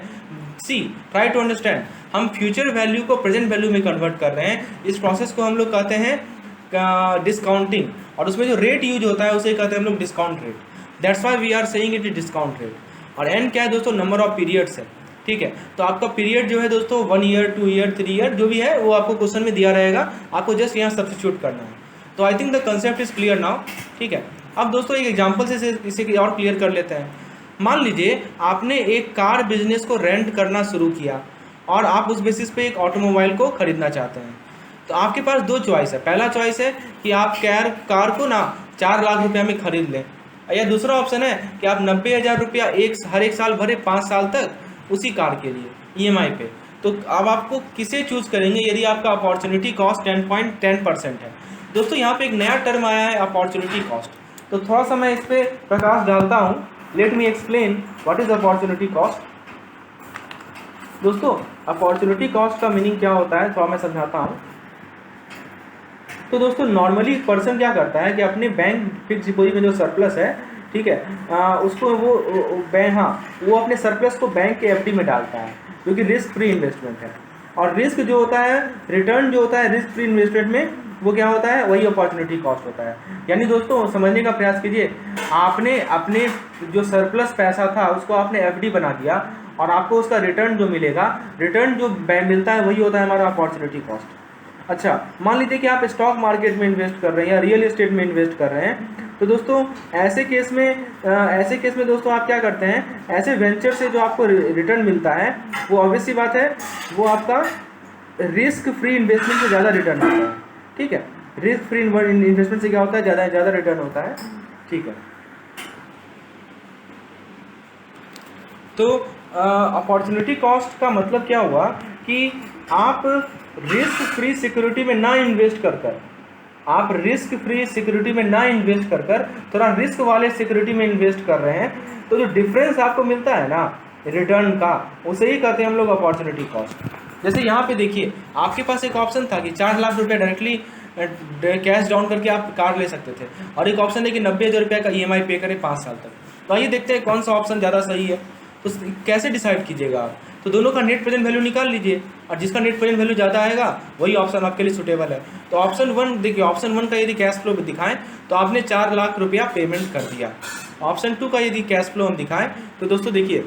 सी ट्राई टू अंडरस्टैंड, हम फ्यूचर वैल्यू को प्रेजेंट वैल्यू में कन्वर्ट कर रहे हैं। इस प्रोसेस को हम लोग कहते हैं डिस्काउंटिंग, और उसमें जो रेट यूज होता है उसे कहते हैं हम लोग discount rate. That's why we are saying it is discount rate. और एन क्या है दोस्तों, नंबर ऑफ पीरियड्स है, ठीक है। तो आपका पीरियड जो है दोस्तों 1 ईयर 2 ईयर 3 ईयर जो भी है वो आपको क्वेश्चन में दिया रहेगा, आपको जस्ट यहाँ सब्स्टिट्यूट करना है। तो I think the concept is clear now, ठीक है। अब दोस्तों एक एग्जांपल से इसे और क्लियर कर लेते हैं। मान लीजिए आपने एक कार बिजनेस को रेंट करना शुरू किया और आप उस बेसिस पे एक ऑटोमोबाइल को खरीदना चाहते हैं। तो आपके पास 2 चॉइस है। पहला चॉइस है कि आप कार को ना 4 लाख रुपया में खरीद लें, या दूसरा ऑप्शन है कि आप 90,000 रुपया हर एक साल भरे 5 साल तक उसी कार के लिए EMI पे। तो अब आपको किसे चूज़ करेंगे यदि आपका अपॉर्चुनिटी कॉस्ट 10.10% है। दोस्तों यहाँ पे एक नया टर्म आया है अपॉर्चुनिटी कॉस्ट, तो थोड़ा सा मैं इस पर प्रकाश डालता हूँ। Let me explain what is opportunity cost. दोस्तों अपॉर्चुनिटी कॉस्ट का मीनिंग क्या होता है थोड़ा मैं समझाता हूँ। तो दोस्तों नॉर्मली पर्सन क्या करता है कि अपने बैंक फिक्स डिपॉजिट में जो सरप्लस है, ठीक है, उसको वो बैंक, हाँ, वो अपने सरप्लस को बैंक के एफडी में डालता है, जो कि रिस्क फ्री इन्वेस्टमेंट है। और रिस्क जो होता है, रिटर्न जो होता है रिस्क फ्री इन्वेस्टमेंट में, वो क्या होता है, वही अपॉर्चुनिटी कॉस्ट होता है। यानी दोस्तों समझने का प्रयास कीजिए, आपने अपने जो सरप्लस पैसा था उसको आपने एफडी बना दिया और आपको उसका रिटर्न जो मिलेगा, रिटर्न जो मिलता है वही होता है हमारा अपॉर्चुनिटी कॉस्ट। अच्छा, मान लीजिए कि आप स्टॉक मार्केट में इन्वेस्ट कर रहे हैं या रियल एस्टेट में इन्वेस्ट कर रहे हैं, तो दोस्तों ऐसे केस में दोस्तों आप क्या करते हैं, ऐसे वेंचर से जो आपको रिटर्न मिलता है वो ऑब्वियस सी बात है वो आपका रिस्क फ्री इन्वेस्टमेंट से ज़्यादा रिटर्न होता है। ठीक है, रिस्क फ्री इन्वेस्टमेंट से क्या होता है, ज़्यादा रिटर्न होता है। ठीक है, तो अपॉर्चुनिटी कॉस्ट का मतलब क्या हुआ कि आप रिस्क फ्री सिक्योरिटी में ना इन्वेस्ट कर कर, आप रिस्क फ्री सिक्योरिटी में ना इन्वेस्ट कर कर थोड़ा रिस्क वाले सिक्योरिटी में इन्वेस्ट कर रहे हैं, तो जो डिफरेंस आपको मिलता है ना रिटर्न का, उसे ही कहते हैं हम लोग अपॉर्चुनिटी कॉस्ट। जैसे यहाँ पे देखिए, आपके पास एक ऑप्शन था कि 4 लाख रुपये डायरेक्टली कैश डाउन करके आप कार ले सकते थे, और एक ऑप्शन है कि 90,000 रुपये का EMI पे करें 5 साल तक। तो आइए देखते हैं कौन सा ऑप्शन ज़्यादा सही है। तो कैसे डिसाइड कीजिएगा आप, तो दोनों का नेट प्रेजेंट वैल्यू निकाल लीजिए, और जिसका नेट प्रेजेंट वैल्यू ज़्यादा आएगा वही ऑप्शन आपके लिए सुटेबल है। तो ऑप्शन 1 देखिए, ऑप्शन 1 का यदि कैश फ्लो दिखाएं तो आपने 4 लाख रुपया पेमेंट कर दिया। ऑप्शन 2 का यदि कैश फ्लो हम दिखाएं तो दोस्तों देखिए,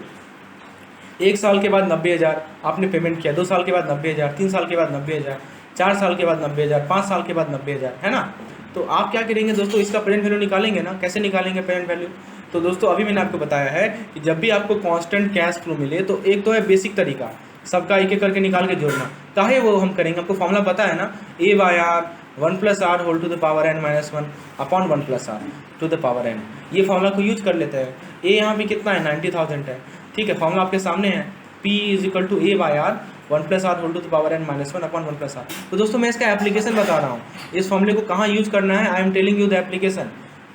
1 साल के बाद 90,000 आपने पेमेंट किया, 2 साल के बाद 90,000, 3 साल के बाद 90,000, 4 साल के बाद 90,000, 5 साल के बाद 90,000, है ना। तो आप क्या करेंगे दोस्तों, इसका प्रेजेंट वैल्यू निकालेंगे ना। कैसे निकालेंगे प्रेजेंट वैल्यू, तो दोस्तों अभी मैंने आपको बताया है कि जब भी आपको कांस्टेंट कैश फ्लो मिले तो एक तो है बेसिक तरीका, सबका एक एक करके निकाल के जोड़ना। काहे वो हम करेंगे, आपको फॉर्मूला पता है ना, A/R 1+R whole to the power n - 1 upon 1+R to the power n। ये फॉर्मूला को यूज कर लेते हैं। ए यहाँ पे कितना है, 90,000 है। ठीक है, फॉर्मूला आपके सामने है, P = A/R 1+R whole to the power n - 1 upon 1+R। तो दोस्तों मैं इसका एप्लीकेशन बता रहा हूँ, इस फॉर्मूले को कहाँ यूज करना है, I am telling you the application.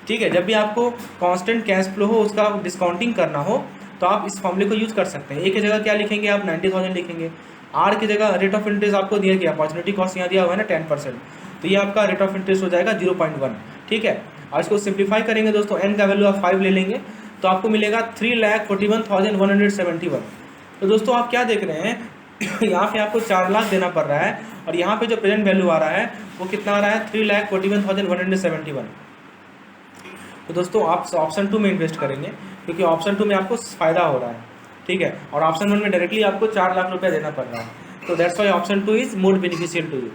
ठीक है, जब भी आपको कांस्टेंट कैश फ्लो हो, उसका डिस्काउंटिंग करना हो, तो आप इस फॉर्मूले को यूज कर सकते हैं। ए की जगह क्या लिखेंगे आप, 90,000 लिखेंगे। आर की जगह रेट ऑफ इंटरेस्ट आपको दिया गया, अपॉर्चुनिटी कॉस्ट यहाँ दिया हुआ है ना 10%, तो ये आपका रेट ऑफ इंटरेस्ट हो जाएगा 0.1। ठीक है, और इसको सिंप्लीफाई करेंगे दोस्तों, एन का वैल्यू आप 5 ले लेंगे तो आपको मिलेगा 3,41,171। तो दोस्तों आप क्या देख रहे हैं यहाँ पे आपको 4 लाख देना पड़ रहा है, और यहाँ पे जो प्रेजेंट वैल्यू आ रहा है वो कितना आ रहा है, 3,41,171। तो दोस्तों आप ऑप्शन 2 में इन्वेस्ट करेंगे, क्योंकि ऑप्शन 2 में आपको फ़ायदा हो रहा है। ठीक है, और ऑप्शन 1 में डायरेक्टली आपको 4 लाख रुपया देना पड़ रहा है, तो that's why option 2 is more beneficial to you.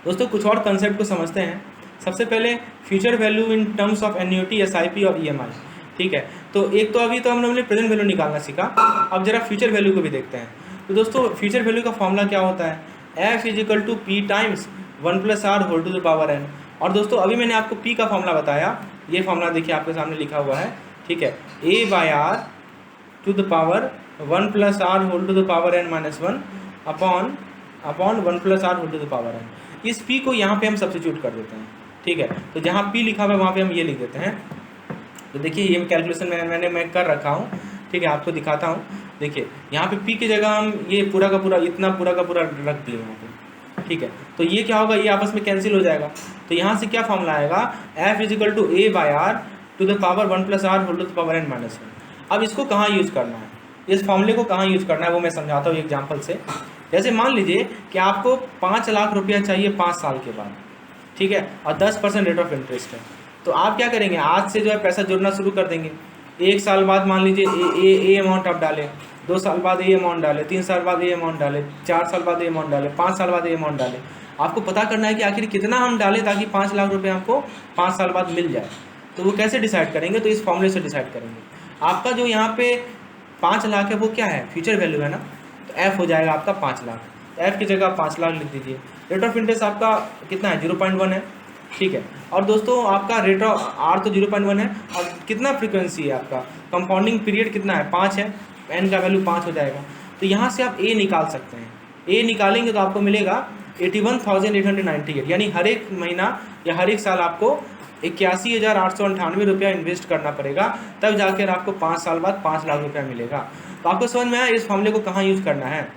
दोस्तों कुछ और कंसेप्ट को समझते हैं। सबसे पहले future value in terms of annuity, SIP और EMI। ठीक है, तो एक तो अभी तो हमने प्रेजेंट वैल्यू निकालना सीखा, अब जरा फ्यूचर वैल्यू को भी देखते हैं। तो दोस्तों फ्यूचर वैल्यू का फॉर्मूला क्या होता है, F = P × 1+R whole to the power n। और दोस्तों अभी मैंने आपको P का फॉर्मूला बताया, ये फॉर्मूला देखिए आपके सामने लिखा हुआ है। ठीक है, A/R to the power 1+R whole to the power n - 1 upon 1+R whole to the power n। इस P को यहाँ पे हम सब्स्टिट्यूट कर देते हैं। ठीक है, तो जहाँ P लिखा हुआ है वहाँ पे हम ये लिख देते हैं। तो देखिए ये कैलकुलेशन मैं कर रखा हूँ। ठीक है, आपको दिखाता हूँ। देखिए यहाँ पे P की जगह हम ये पूरा का पूरा इतना पूरा का पूरा रख दिए यहाँ पे। ठीक है, तो ये क्या होगा, ये आपस में कैंसिल हो जाएगा। तो यहाँ से क्या फॉर्मूला आएगा, F = A/R to the power 1+R whole to the power n - 1। अब इसको कहाँ यूज़ करना है, इस फॉर्मूले को कहाँ यूज़ करना है वो मैं समझाता हूँ एग्जाम्पल से। जैसे मान लीजिए कि आपको 5 लाख रुपया चाहिए 5 साल के बाद। ठीक है, और 10% रेट ऑफ इंटरेस्ट है। तो आप क्या करेंगे, आज से जो है पैसा जोड़ना शुरू कर देंगे। 1 साल बाद मान लीजिए ए अमाउंट आप डालें, 2 साल बाद ये अमाउंट डालें, 3 साल बाद ये अमाउंट डालें, 4 साल बाद ये अमाउंट डालें, 5 साल बाद ये अमाउंट डालें। आपको पता करना है कि आखिर कितना हम डालें ताकि 5 लाख रुपये आपको 5 साल बाद मिल जाए। तो वो कैसे डिसाइड करेंगे, तो इस फॉर्मूले से डिसाइड करेंगे। आपका जो यहाँ पे 5 लाख है वो क्या है, फ्यूचर वैल्यू है ना, तो F हो जाएगा आपका 5 लाख। F की जगह 5 लाख लिख दीजिए। रेट ऑफ इंटरेस्ट आपका कितना है, 0.1 है। ठीक है, और दोस्तों आपका रेट ऑफ R तो 0.1 है, और कितना फ्रीक्वेंसी है आपका, कंपाउंडिंग पीरियड कितना है, 5 है, n का वैल्यू 5 हो जाएगा। तो यहाँ से आप ए निकाल सकते हैं। ए निकालेंगे तो आपको मिलेगा 81,898, यानी हर एक महीना या हर एक साल आपको 81,898 रुपया इन्वेस्ट करना पड़ेगा, तब जाकर आपको 5 साल बाद 5 लाख रुपया मिलेगा। तो आपको समझ में आया इस फॉर्मूले को कहाँ यूज करना है।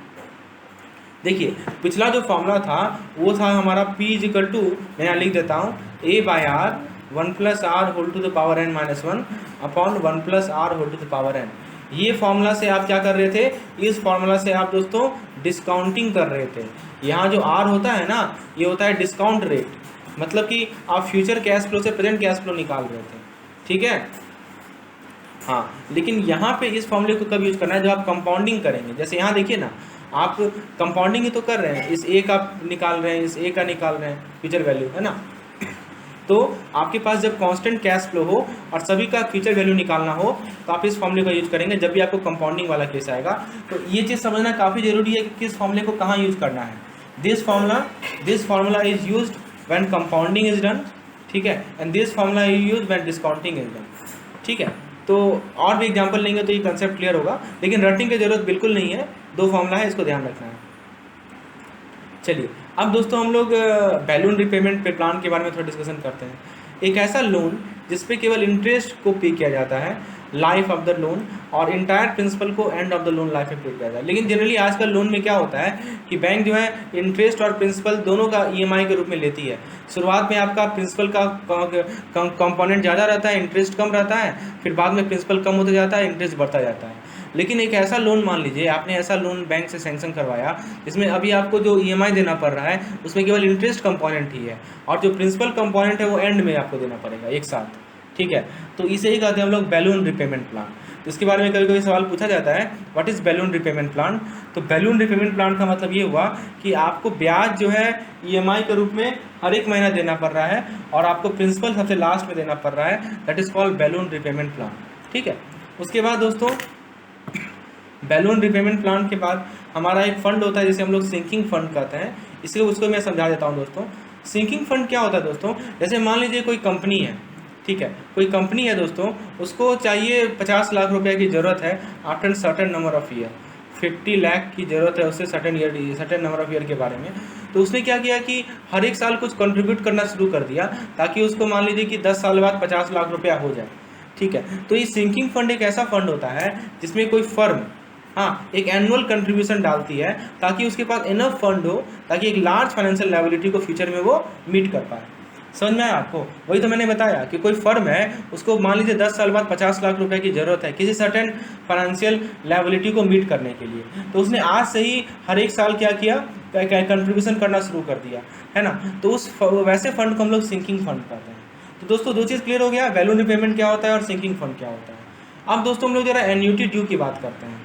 देखिए पिछला जो फॉर्मूला था वो था हमारा P इक्वल टू, मैं यहाँ लिख देता हूँ, A/R 1 + R whole to the power n - 1 upon 1 + R whole to the power n। ये फॉर्मूला से आप क्या कर रहे थे, इस फॉर्मूला से आप दोस्तों डिस्काउंटिंग कर रहे थे। यहाँ जो R होता है ना, ये होता है डिस्काउंट रेट, मतलब कि आप फ्यूचर कैश फ्लो से प्रेजेंट कैश फ्लो निकाल रहे थे, ठीक है। हाँ, लेकिन यहाँ पे इस फॉर्मूले को कब यूज करना है, जब आप कंपाउंडिंग करेंगे। जैसे यहाँ देखिए ना, आप कंपाउंडिंग ही तो कर रहे हैं, इस ए का निकाल रहे हैं, इस ए का निकाल रहे हैं फ्यूचर वैल्यू, है ना। तो आपके पास जब कांस्टेंट कैश फ्लो हो और सभी का फ्यूचर वैल्यू निकालना हो तो आप इस फॉर्मूले का यूज करेंगे जब भी आपको कंपाउंडिंग वाला केस आएगा। तो ये चीज़ समझना काफ़ी जरूरी है कि किस फॉर्मूले को कहाँ यूज करना है। This formula is used when compounding is done, ठीक है, and this formula is used when discounting is done, ठीक है। तो और भी एग्जांपल लेंगे तो ये कंसेप्ट क्लियर होगा, लेकिन रटने की जरूरत बिल्कुल नहीं है, 2 फार्मूला है, इसको ध्यान रखना है। चलिए अब दोस्तों हम लोग बैलून रिपेमेंट पे प्लान के बारे में थोड़ा डिस्कशन करते हैं। एक ऐसा लोन जिस पे केवल इंटरेस्ट को पे किया जाता है लाइफ ऑफ द लोन, और इंटायर प्रिंसिपल को end of the loan life में पे किया जाता है। लेकिन जनरली आजकल लोन में क्या होता है कि बैंक जो है इंटरेस्ट और प्रिंसिपल दोनों का EMI के रूप में लेती है। शुरुआत में आपका प्रिंसिपल का कंपोनेंट ज़्यादा रहता है, इंटरेस्ट कम रहता है, फिर बाद में प्रिंसिपल कम होता जाता है, इंटरेस्ट बढ़ता जाता है। लेकिन एक ऐसा लोन, मान लीजिए आपने ऐसा लोन बैंक से सैंक्शन करवाया जिसमें अभी आपको जो EMI देना पड़ रहा है उसमें केवल इंटरेस्ट कंपोनेंट ही है, और जो प्रिंसिपल कंपोनेंट है वो एंड में आपको देना पड़ेगा एक साथ, ठीक है। तो इसे ही कहते हैं हम लोग बैलून रिपेमेंट प्लान। तो इसके बारे में कभी कभी सवाल पूछा जाता है, what is balloon repayment plan. तो बैलून रिपेमेंट प्लान का मतलब ये हुआ कि आपको ब्याज जो है EMI के रूप में हर एक महीना देना पड़ रहा है, और आपको प्रिंसिपल सबसे लास्ट में देना पड़ रहा है, that is called balloon repayment plan, ठीक है। उसके बाद दोस्तों बैलून रिपेमेंट प्लान के बाद हमारा एक फंड होता है जिसे हम लोग सिंकिंग फंड कहते हैं। इसलिए उसको मैं समझा देता हूँ दोस्तों। सिंकिंग फंड क्या होता है दोस्तों, जैसे मान लीजिए कोई कंपनी है, ठीक है, कोई कंपनी है दोस्तों, उसको चाहिए 50 लाख रुपए की ज़रूरत है after certain number of year, 50 lakh की ज़रूरत है उससे सर्टेन नंबर ऑफ ईयर के बारे में। तो उसने क्या किया कि हर एक साल कुछ कंट्रीब्यूट करना शुरू कर दिया ताकि उसको मान लीजिए कि 10 साल बाद 50 लाख रुपया हो जाए, ठीक है। तो ये सिंकिंग फंड एक ऐसा फंड होता है जिसमें कोई फर्म एक एनुअल कंट्रीब्यूशन डालती है ताकि उसके पास इनफ फंड हो ताकि एक लार्ज फाइनेंशियल लायबिलिटी को फ्यूचर में वो मीट कर पाए। समझ में आया आपको? वही तो मैंने बताया कि कोई फर्म है, उसको मान लीजिए 10 साल बाद 50 लाख रुपए की ज़रूरत है किसी सर्टेन फाइनेंशियल लायबिलिटी को मीट करने के लिए, तो उसने आज से ही हर एक साल क्या किया, कंट्रीब्यूशन करना शुरू कर दिया, है ना। तो उस वैसे फंड को हम लोग सिंकिंग फंड कहते हैं। तो दोस्तों 2 चीज़ क्लियर हो गया, बैलून रिपेमेंट क्या होता है और सिंकिंग फंड क्या होता है। अब दोस्तों हम लोग जरा एन्युटी ड्यू की बात करते हैं।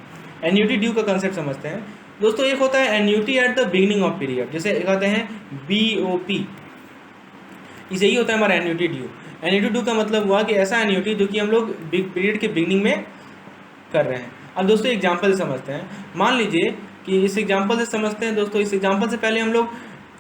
एन्युटी ड्यू का कंसेप्ट समझते हैं दोस्तों। एक होता है annuity at the beginning of period, जैसे कहते हैं BOP, इसे ही होता है हमारा एन्युटी ड्यू। एन्युटी ड्यू का मतलब हुआ कि ऐसा एन्युटी जो कि हम लोग पीरियड के बिगिनिंग में कर रहे हैं। अब दोस्तों एग्जाम्पल से समझते हैं। मान लीजिए कि इस एग्जाम्पल से समझते हैं दोस्तों। इस एग्जाम्पल से पहले हम लोग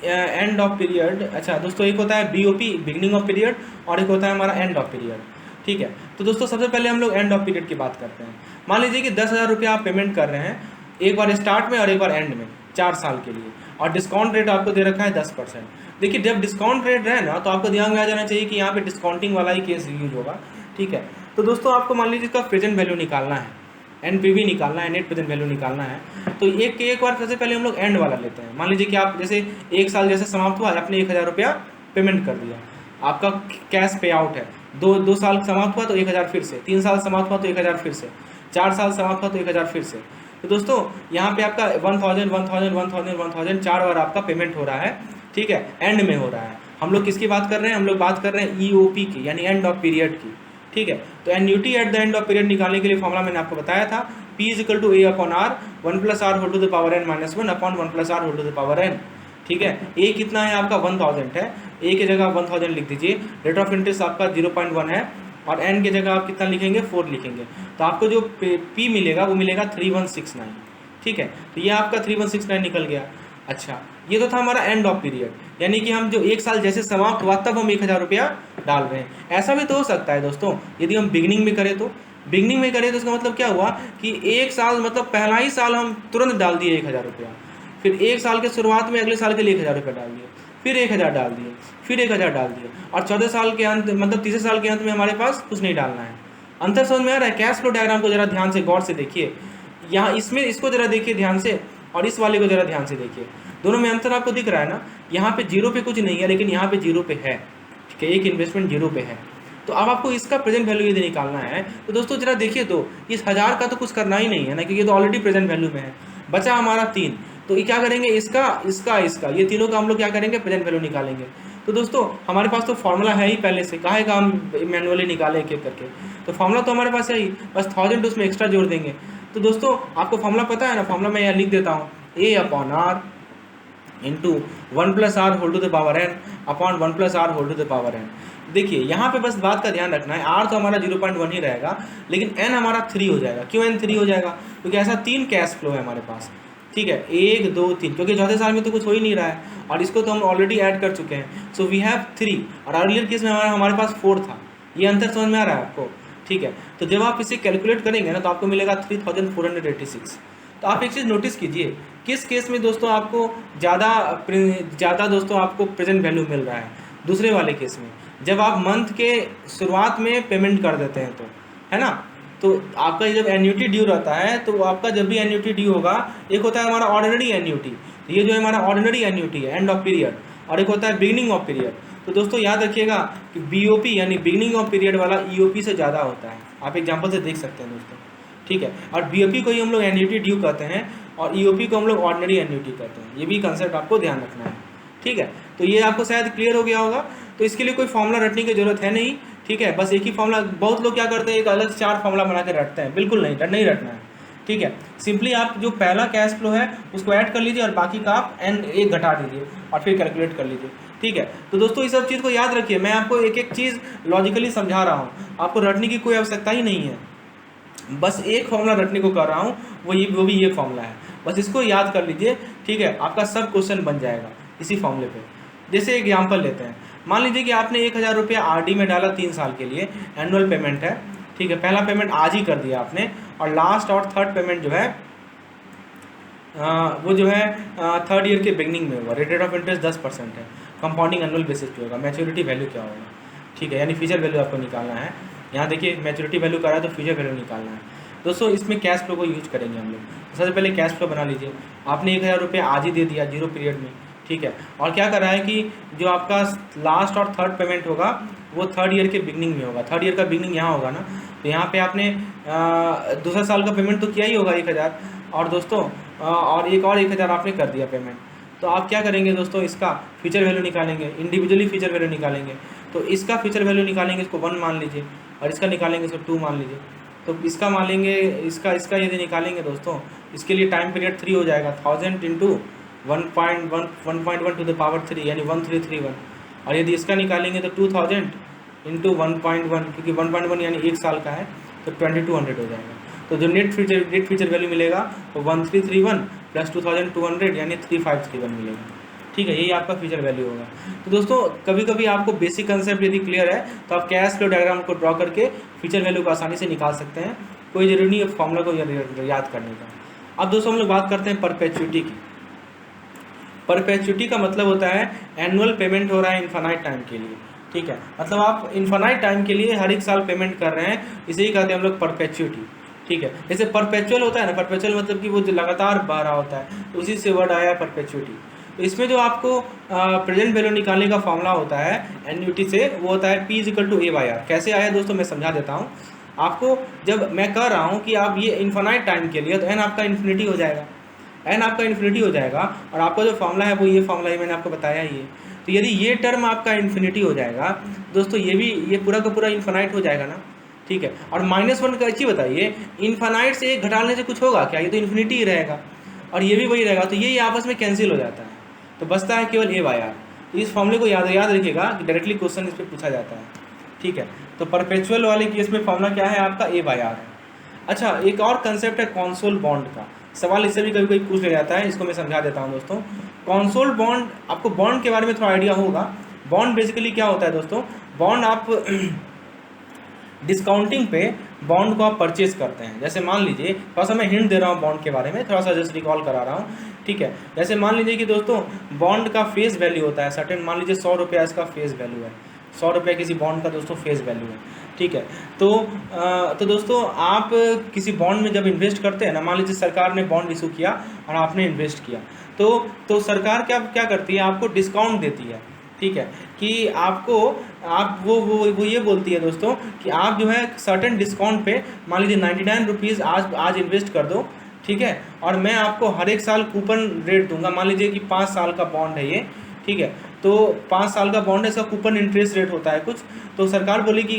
एंड ऑफ पीरियड, अच्छा दोस्तों एक होता है BOP बिगिनिंग ऑफ पीरियड और एक होता है हमारा एंड ऑफ पीरियड, ठीक है। तो दोस्तों सबसे पहले हम लोग एंड ऑफ पीरियड की बात करते हैं। मान लीजिए कि 10,000 रुपया आप पेमेंट कर रहे हैं, एक बार स्टार्ट में और एक बार एंड में, 4 साल के लिए, और डिस्काउंट रेट आपको दे रखा है 10%। देखिए जब डिस्काउंट रेट रहे ना तो आपको ध्यान में आ जाना चाहिए कि यहाँ पे डिस्काउंटिंग वाला ही केस यूज होगा, ठीक है। तो दोस्तों आपको मान लीजिए इसका प्रेजेंट वैल्यू निकालना है, NPV निकालना है, नेट प्रेजेंट वैल्यू निकालना है। तो एक बार सबसे पहले हम लोग एंड वाला लेते हैं। मान लीजिए कि आप जैसे 1 साल जैसे समाप्त हुआ, आपने 1,000 रुपया पेमेंट कर दिया, आपका कैश पे आउट है। 2 साल समाप्त हुआ तो 1,000 फिर से, 3 साल समाप्त हुआ तो 1,000 फिर से, 4 साल समाप्त हुआ तो 1,000 फिर से। तो दोस्तों यहाँ पे आपका 1,000 4 बार आपका पेमेंट हो रहा है, ठीक है, एंड में हो रहा है। हम लोग किसकी बात कर रहे हैं? हम लोग बात कर रहे हैं EOP की, यानी एंड ऑफ पीरियड की, ठीक है। तो annuity at the end of period निकालने के लिए फॉर्मूला मैंने आपको बताया था, P = A/R 1 + R whole to the power n - 1 upon 1 + R whole to the power n, ठीक है। A कितना है आपका 1000 है, A की जगह 1000 लिख दीजिए। रेट ऑफ इंटरेस्ट आपका 0.1 है और n की जगह आप कितना लिखेंगे 4 लिखेंगे। तो आपको जो P मिलेगा वो मिलेगा 3169, ठीक है। तो ये आपका 3169 निकल गया। अच्छा ये तो था हमारा एंड ऑफ पीरियड, यानी कि हम जो 1 साल जैसे समाप्त हुआ तब हम 1,000 रुपया डाल रहे हैं। ऐसा भी तो हो सकता है दोस्तों, यदि हम बिगिनिंग में करें तो बिगनिंग में करें तो इसका मतलब क्या हुआ कि एक साल मतलब पहला ही साल हम तुरंत डाल दिए 1000 रुपया, फिर एक साल के शुरुआत में अगले साल के लिए 1000 रुपया डाल दिए, फिर 1000 डाल दिए, फिर 1000 डाल दिए, और चौथे साल के अंत मतलब तीसरे साल के अंत में हमारे पास कुछ नहीं डालना है। अंतर समझ में आ रहा है? कैश फ्लो डायग्राम को जरा ध्यान से गौर से देखिए, यहाँ इसमें इसको जरा देखिए ध्यान से, और इस वाले को जरा ध्यान से देखिए, दोनों में अंतर आपको दिख रहा है ना। यहाँ पे जीरो पे कुछ नहीं है, लेकिन यहाँ पे जीरो पे है, ठीक है, एक इन्वेस्टमेंट जीरो पे है। तो अब आपको इसका प्रेजेंट वैल्यू यदि निकालना है तो दोस्तों जरा देखिए, तो इस 1000 का तो कुछ करना ही नहीं है ना, क्योंकि ये तो ऑलरेडी प्रेजेंट वैल्यू में है। बचा हमारा 3, तो ये क्या करेंगे, इसका इसका इसका ये तीनों का हम लोग क्या करेंगे, प्रेजेंट वैल्यू निकालेंगे। तो दोस्तों हमारे पास तो फॉर्मूला है ही पहले से, काहे का हम मैनुअली निकाले एक एक करके, तो फॉर्मूला तो हमारे पास है ही, बस 1000 उसमें एक्स्ट्रा जोड़ देंगे। तो दोस्तों आपको फॉर्मूला पता है ना, फॉर्मूला मैं यहाँ लिख देता हूँ, A/R into 1+R whole to the power n upon 1+R whole to the power n। देखिए यहाँ पे बस बात का ध्यान रखना है, R तो हमारा 0.1 ही रहेगा, लेकिन n हमारा 3 हो जाएगा। क्यों n 3 हो जाएगा? क्योंकि ऐसा 3 कैश फ्लो है हमारे पास, ठीक है, 1 2 3, क्योंकि चौथे साल में तो कुछ हो ही नहीं रहा है, और इसको तो हम ऑलरेडी ऐड कर चुके हैं। सो वी हैव 3, और अर्लियर केस में हमारे पास 4 था। ये अंतर समझ में आ रहा है आपको? ठीक है, तो जब आप इसे कैलकुलेट करेंगे ना तो आपको मिलेगा 3486। तो आप एक चीज़ नोटिस कीजिए, किस केस में दोस्तों आपको ज़्यादा दोस्तों आपको प्रेजेंट वैल्यू मिल रहा है? दूसरे वाले केस में, जब आप मंथ के शुरुआत में पेमेंट कर देते हैं, तो है ना, तो आपका जब एन्यूटी ड्यू रहता है, तो आपका जब भी एन्यूटी ड्यू होगा, एक होता है हमारा ऑर्डिनरी एन्यूटी, तो ये जो है हमारा ऑर्डिनरी एन्यूटी है, एंड ऑफ पीरियड, और एक होता है बिगिनिंग ऑफ पीरियड। तो दोस्तों याद रखिएगा कि बीओपी यानी बिगिनिंग ऑफ पीरियड वाला ईओपी से ज़्यादा होता है। आप एग्जाम्पल से देख सकते हैं दोस्तों, ठीक है, और बीओपी को ही हम लोग एन्यूटी ड्यू कहते हैं, और ईओपी को हम लोग ऑर्डिनरी एन्यूटी कहते हैं। ये भी कंसेप्ट आपको ध्यान रखना है, ठीक है। तो ये आपको शायद क्लियर हो गया होगा। तो इसके लिए कोई फॉर्मूला रटने की जरूरत है नहीं, ठीक है, बस एक ही फॉर्मूला। बहुत लोग क्या करते हैं, एक अलग 4 फॉर्मूला बना के रटते हैं, बिल्कुल नहीं रटना है, ठीक है। सिंपली आप जो पहला कैश फ्लो है उसको ऐड कर लीजिए, और बाकी का आप एक घटा दीजिए, और फिर कैलकुलेट कर लीजिए, ठीक है। तो दोस्तों इस सब चीज़ को याद रखिए, मैं आपको एक एक चीज़ लॉजिकली समझा रहा हूँ, आपको रटने की कोई आवश्यकता ही नहीं है, बस एक फॉर्मूला रटने को कर रहा हूँ, वो भी ये फॉर्मूला है, बस इसको याद कर लीजिए, ठीक है। आपका सब क्वेश्चन बन जाएगा इसी फॉर्मूले पे। जैसे एग्जाम्पल लेते हैं, मान लीजिए कि आपने 1000 रुपया आरडी में डाला 3 साल के लिए, एनुअल पेमेंट है, ठीक है, पहला पेमेंट आज ही कर दिया आपने, और लास्ट और थर्ड पेमेंट जो है वो जो है थर्ड ईयर के बिगनिंग में होगा। रेट ऑफ इंटरेस्ट 10% है, कंपाउंडिंग एनुअल बेसिस पे होगा। मैच्योरिटी वैल्यू क्या होगा, ठीक है, यानी फ्यूचर वैल्यू आपको निकालना है। यहाँ देखिए मैच्योरिटी वैल्यू करा है तो फ्यूचर वैल्यू निकालना है। दोस्तों इसमें कैश फ्लो को यूज करेंगे हम लोग। सबसे पहले कैश फ्लो बना लीजिए, आपने 1000 रुपये आज ही दे दिया 0 पीरियड में, ठीक है, और क्या कर रहा है कि जो आपका लास्ट और थर्ड पेमेंट होगा वो थर्ड ईयर के बिगनिंग में होगा। थर्ड ईयर का बिगनिंग यहाँ होगा ना, तो यहाँ पे आपने दूसरा साल का पेमेंट तो किया ही होगा 1000, और दोस्तों और एक और 1000 आपने कर दिया पेमेंट। तो आप क्या करेंगे दोस्तों, इसका फ्यूचर वैल्यू निकालेंगे, इंडिविजुअली फ्यूचर वैल्यू निकालेंगे। तो इसका फ्यूचर वैल्यू निकालेंगे, इसको 1 मान लीजिए, और इसका निकालेंगे इसको 2 मान लीजिए। तो इसका मान लेंगे, इसका यदि निकालेंगे दोस्तों, इसके लिए टाइम पीरियड 3 हो जाएगा, 1000 इंटू 1.1 टू द पावर 3 यानी 1331, और यदि इसका निकालेंगे तो 2000 इंटू 1.1, क्योंकि 1.1 यानी 1 साल का है, तो 2200 हो जाएगा। तो जो नेट फ्यूचर वैल्यू मिलेगा वो 1331 प्लस 2200 यानी 3531 मिलेगा, ठीक है, यही आपका फ्यूचर वैल्यू होगा। तो दोस्तों कभी कभी आपको बेसिक कंसेप्ट यदि क्लियर है तो आप कैश फ्लो डायग्राम को ड्रॉ करके फ्यूचर वैल्यू को आसानी से निकाल सकते हैं, कोई जरूरी नहीं है फॉर्मूला को याद करने का। अब दोस्तों हम लोग बात करते हैं परपेचुइटी की। परपेचुइटी का मतलब होता है एनुअल पेमेंट हो रहा है इन्फानाइट टाइम के लिए, ठीक है, मतलब आप इन्फानाइट टाइम के लिए हर एक साल पेमेंट कर रहे हैं, इसे ही कहते हैं हम लोग परपेचुइटी, ठीक है। जैसे परपेचुअल होता है ना, परपेचुअल मतलब कि वो जो लगातार बह रहा होता है, तो उसी से वर्ड आया परपेचुइटी। तो इसमें जो आपको प्रेजेंट वैल्यू निकालने का फॉर्मूला होता है एन्युटी से, वो होता है P = A/R। कैसे आया दोस्तों मैं समझा देता हूँ आपको। जब मैं कह रहा हूँ कि आप ये इन्फानाइट टाइम के लिए, तो n आपका इन्फिनिटी हो जाएगा, n आपका इन्फिनिटी हो जाएगा, और आपका जो फॉर्मूला है वो ये फॉर्मूला ही मैंने आपको बताया ही है। तो यदि ये टर्म आपका इन्फिनिटी हो जाएगा दोस्तों, ये पूरा का पूरा इन्फानाइट हो जाएगा ना, ठीक है। और -1 का अच्छी बताइए, इन्फानाइट से 1 घटाने से कुछ होगा क्या? ये तो इन्फिनिटी ही रहेगा, और ये भी वही रहेगा, तो ये आपस में कैंसिल हो जाता है, तो बचता है केवल A/R। तो इस फॉर्मूले को याद रखिएगा कि डायरेक्टली क्वेश्चन इस पर पूछा जाता है, ठीक है। तो परपेचुअल वाले केस में फॉर्मूला क्या है आपका? A/R है। अच्छा, एक और कंसेप्ट है कॉन्सोल बॉन्ड का। सवाल इससे भी कभी कोई पूछ ले जाता है, इसको मैं समझा देता हूँ दोस्तों। कॉन्सोल बॉन्ड, आपको बॉन्ड के बारे में थोड़ा आइडिया होगा। बॉन्ड बेसिकली क्या होता है दोस्तों, बॉन्ड आप डिस्काउंटिंग पे बॉन्ड को आप परचेज करते हैं। जैसे मान लीजिए, थोड़ा सा मैं हिंट दे रहा हूँ बॉन्ड के बारे में, थोड़ा सा जस्ट रिकॉल करा रहा हूँ, ठीक है। जैसे मान लीजिए कि दोस्तों बॉन्ड का फेस वैल्यू होता है सर्टेन, मान लीजिए 100 रुपया इसका फेस वैल्यू है, 100 रुपये किसी बॉन्ड का दोस्तों फेस वैल्यू है, ठीक है। तो दोस्तों आप किसी बॉन्ड में जब इन्वेस्ट करते हैं ना, मान लीजिए सरकार ने बॉन्ड इशू किया और आपने इन्वेस्ट किया, तो सरकार क्या करती है, आपको डिस्काउंट देती है, ठीक है, कि आपको आप वो ये बोलती है दोस्तों कि आप जो है सर्टेन डिस्काउंट पे मान लीजिए 99 रुपीज़ आज इन्वेस्ट कर दो, ठीक है, और मैं आपको हर एक साल कूपन रेट दूंगा। मान लीजिए कि 5 साल का बॉन्ड है ये, ठीक है, तो 5 साल का बॉन्ड है, इसका कूपन इंटरेस्ट रेट होता है कुछ, तो सरकार बोलेगी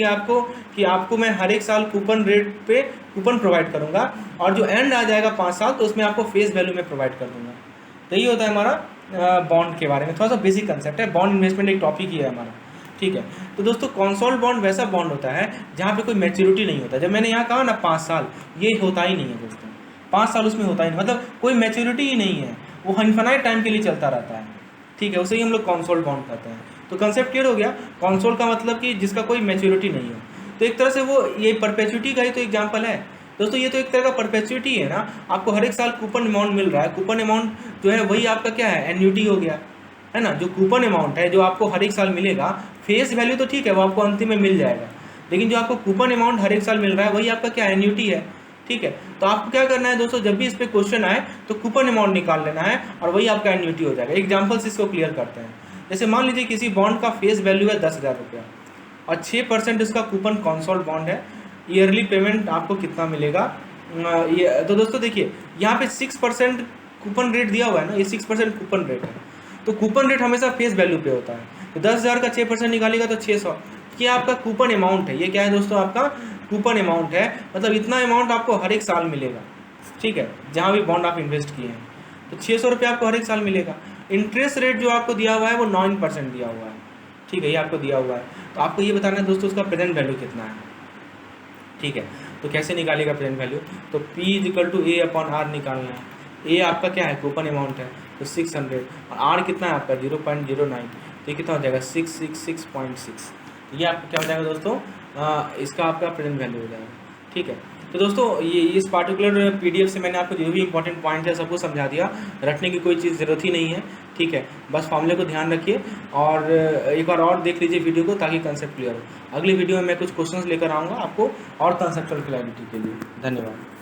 कि आपको मैं हर एक साल कूपन रेट पे कूपन प्रोवाइड करूँगा, और जो एंड आ जाएगा 5 साल तो उसमें आपको फेस वैल्यू में प्रोवाइड कर दूँगा। तो यही होता है हमारा बॉन्ड के बारे में, थोड़ा सा बेसिक कंसेप्ट है, बॉन्ड इन्वेस्टमेंट एक टॉपिक ही है हमारा, ठीक है। तो दोस्तों कॉन्सोल्ड बॉन्ड वैसा बॉन्ड होता है जहाँ पे कोई मैच्योरिटी नहीं होता। जब मैंने यहाँ कहा ना 5 साल, ये होता ही नहीं है दोस्तों, 5 साल उसमें होता ही नहीं, मतलब कोई मैच्योरिटी ही नहीं है, वो इनफाइनाइट टाइम के लिए चलता रहता है, ठीक है, उसे ही हम लोग कॉन्सोल्ड बॉन्ड कहते हैं। तो कंसेप्ट क्लियर हो गया। कॉन्सोल्ड का मतलब कि जिसका कोई मैच्योरिटी नहीं हो, तो एक तरह से वो ये परपेचुइटी का ही तो एग्जाम्पल है दोस्तों, ये तो एक तरह का परपेचुइटी है ना, आपको हर एक साल कूपन अमाउंट मिल रहा है, कूपन अमाउंट जो है वही आपका क्या है, एन्युटी हो गया है ना। जो कूपन अमाउंट है जो आपको हर एक साल मिलेगा, फेस वैल्यू तो ठीक है वो आपको अंतिम में मिल जाएगा, लेकिन जो आपको कूपन अमाउंट हर एक साल मिल रहा है वही आपका क्या एन्युटी है, ठीक है। तो आपको क्या करना है दोस्तों, जब भी इस पर क्वेश्चन आए तो कूपन अमाउंट निकाल लेना है और वही आपका एन्युटी हो जाएगा। एग्जाम्पल से इसको क्लियर करते हैं। जैसे मान लीजिए किसी बॉन्ड का फेस वैल्यू है 10,000 रुपया और 6% इसका कूपन कॉन्सोल्ड बॉन्ड है, ईयरली पेमेंट आपको कितना मिलेगा। तो दोस्तों देखिए यहाँ पे 6% कूपन रेट दिया हुआ है ना, ये 6% कूपन रेट है, तो कूपन रेट हमेशा फेस वैल्यू पे होता है। तो 10,000 का 6% निकालेगा तो 600, ये आपका कूपन अमाउंट है। ये क्या है दोस्तों, आपका कूपन अमाउंट है, मतलब इतना अमाउंट आपको हर एक साल मिलेगा, ठीक है, जहाँ भी बॉन्ड आप इन्वेस्ट किए हैं। तो 600 रुपये आपको हर एक साल मिलेगा। इंटरेस्ट रेट जो आपको दिया हुआ है वो 9% दिया हुआ है, ठीक है, ये आपको दिया हुआ है। तो आपको ये बताना है दोस्तों उसका प्रेजेंट वैल्यू कितना है, ठीक है। तो कैसे निकालेगा प्रेजेंट वैल्यू, तो P=A/R निकालना है। ए आपका क्या है, कूपन अमाउंट है, तो 600, और आर कितना है आपका 0.09, तो ये कितना हो जाएगा 666.6। ये आपका क्या हो जाएगा दोस्तों, इसका आपका प्रेजेंट वैल्यू हो जाएगा, ठीक है। तो दोस्तों ये इस पार्टिकुलर PDF से मैंने आपको जो भी इंपॉर्टेंट पॉइंट है सबको समझा दिया, रटने की कोई चीज़ ज़रूरत ही नहीं है, ठीक है। बस फॉर्मूले को ध्यान रखिए और एक बार और देख लीजिए वीडियो को ताकि कंसेप्ट क्लियर हो। अगली वीडियो में मैं कुछ क्वेश्चंस लेकर आऊँगा आपको और कंसेप्चुअल क्लैरिटी के लिए। धन्यवाद।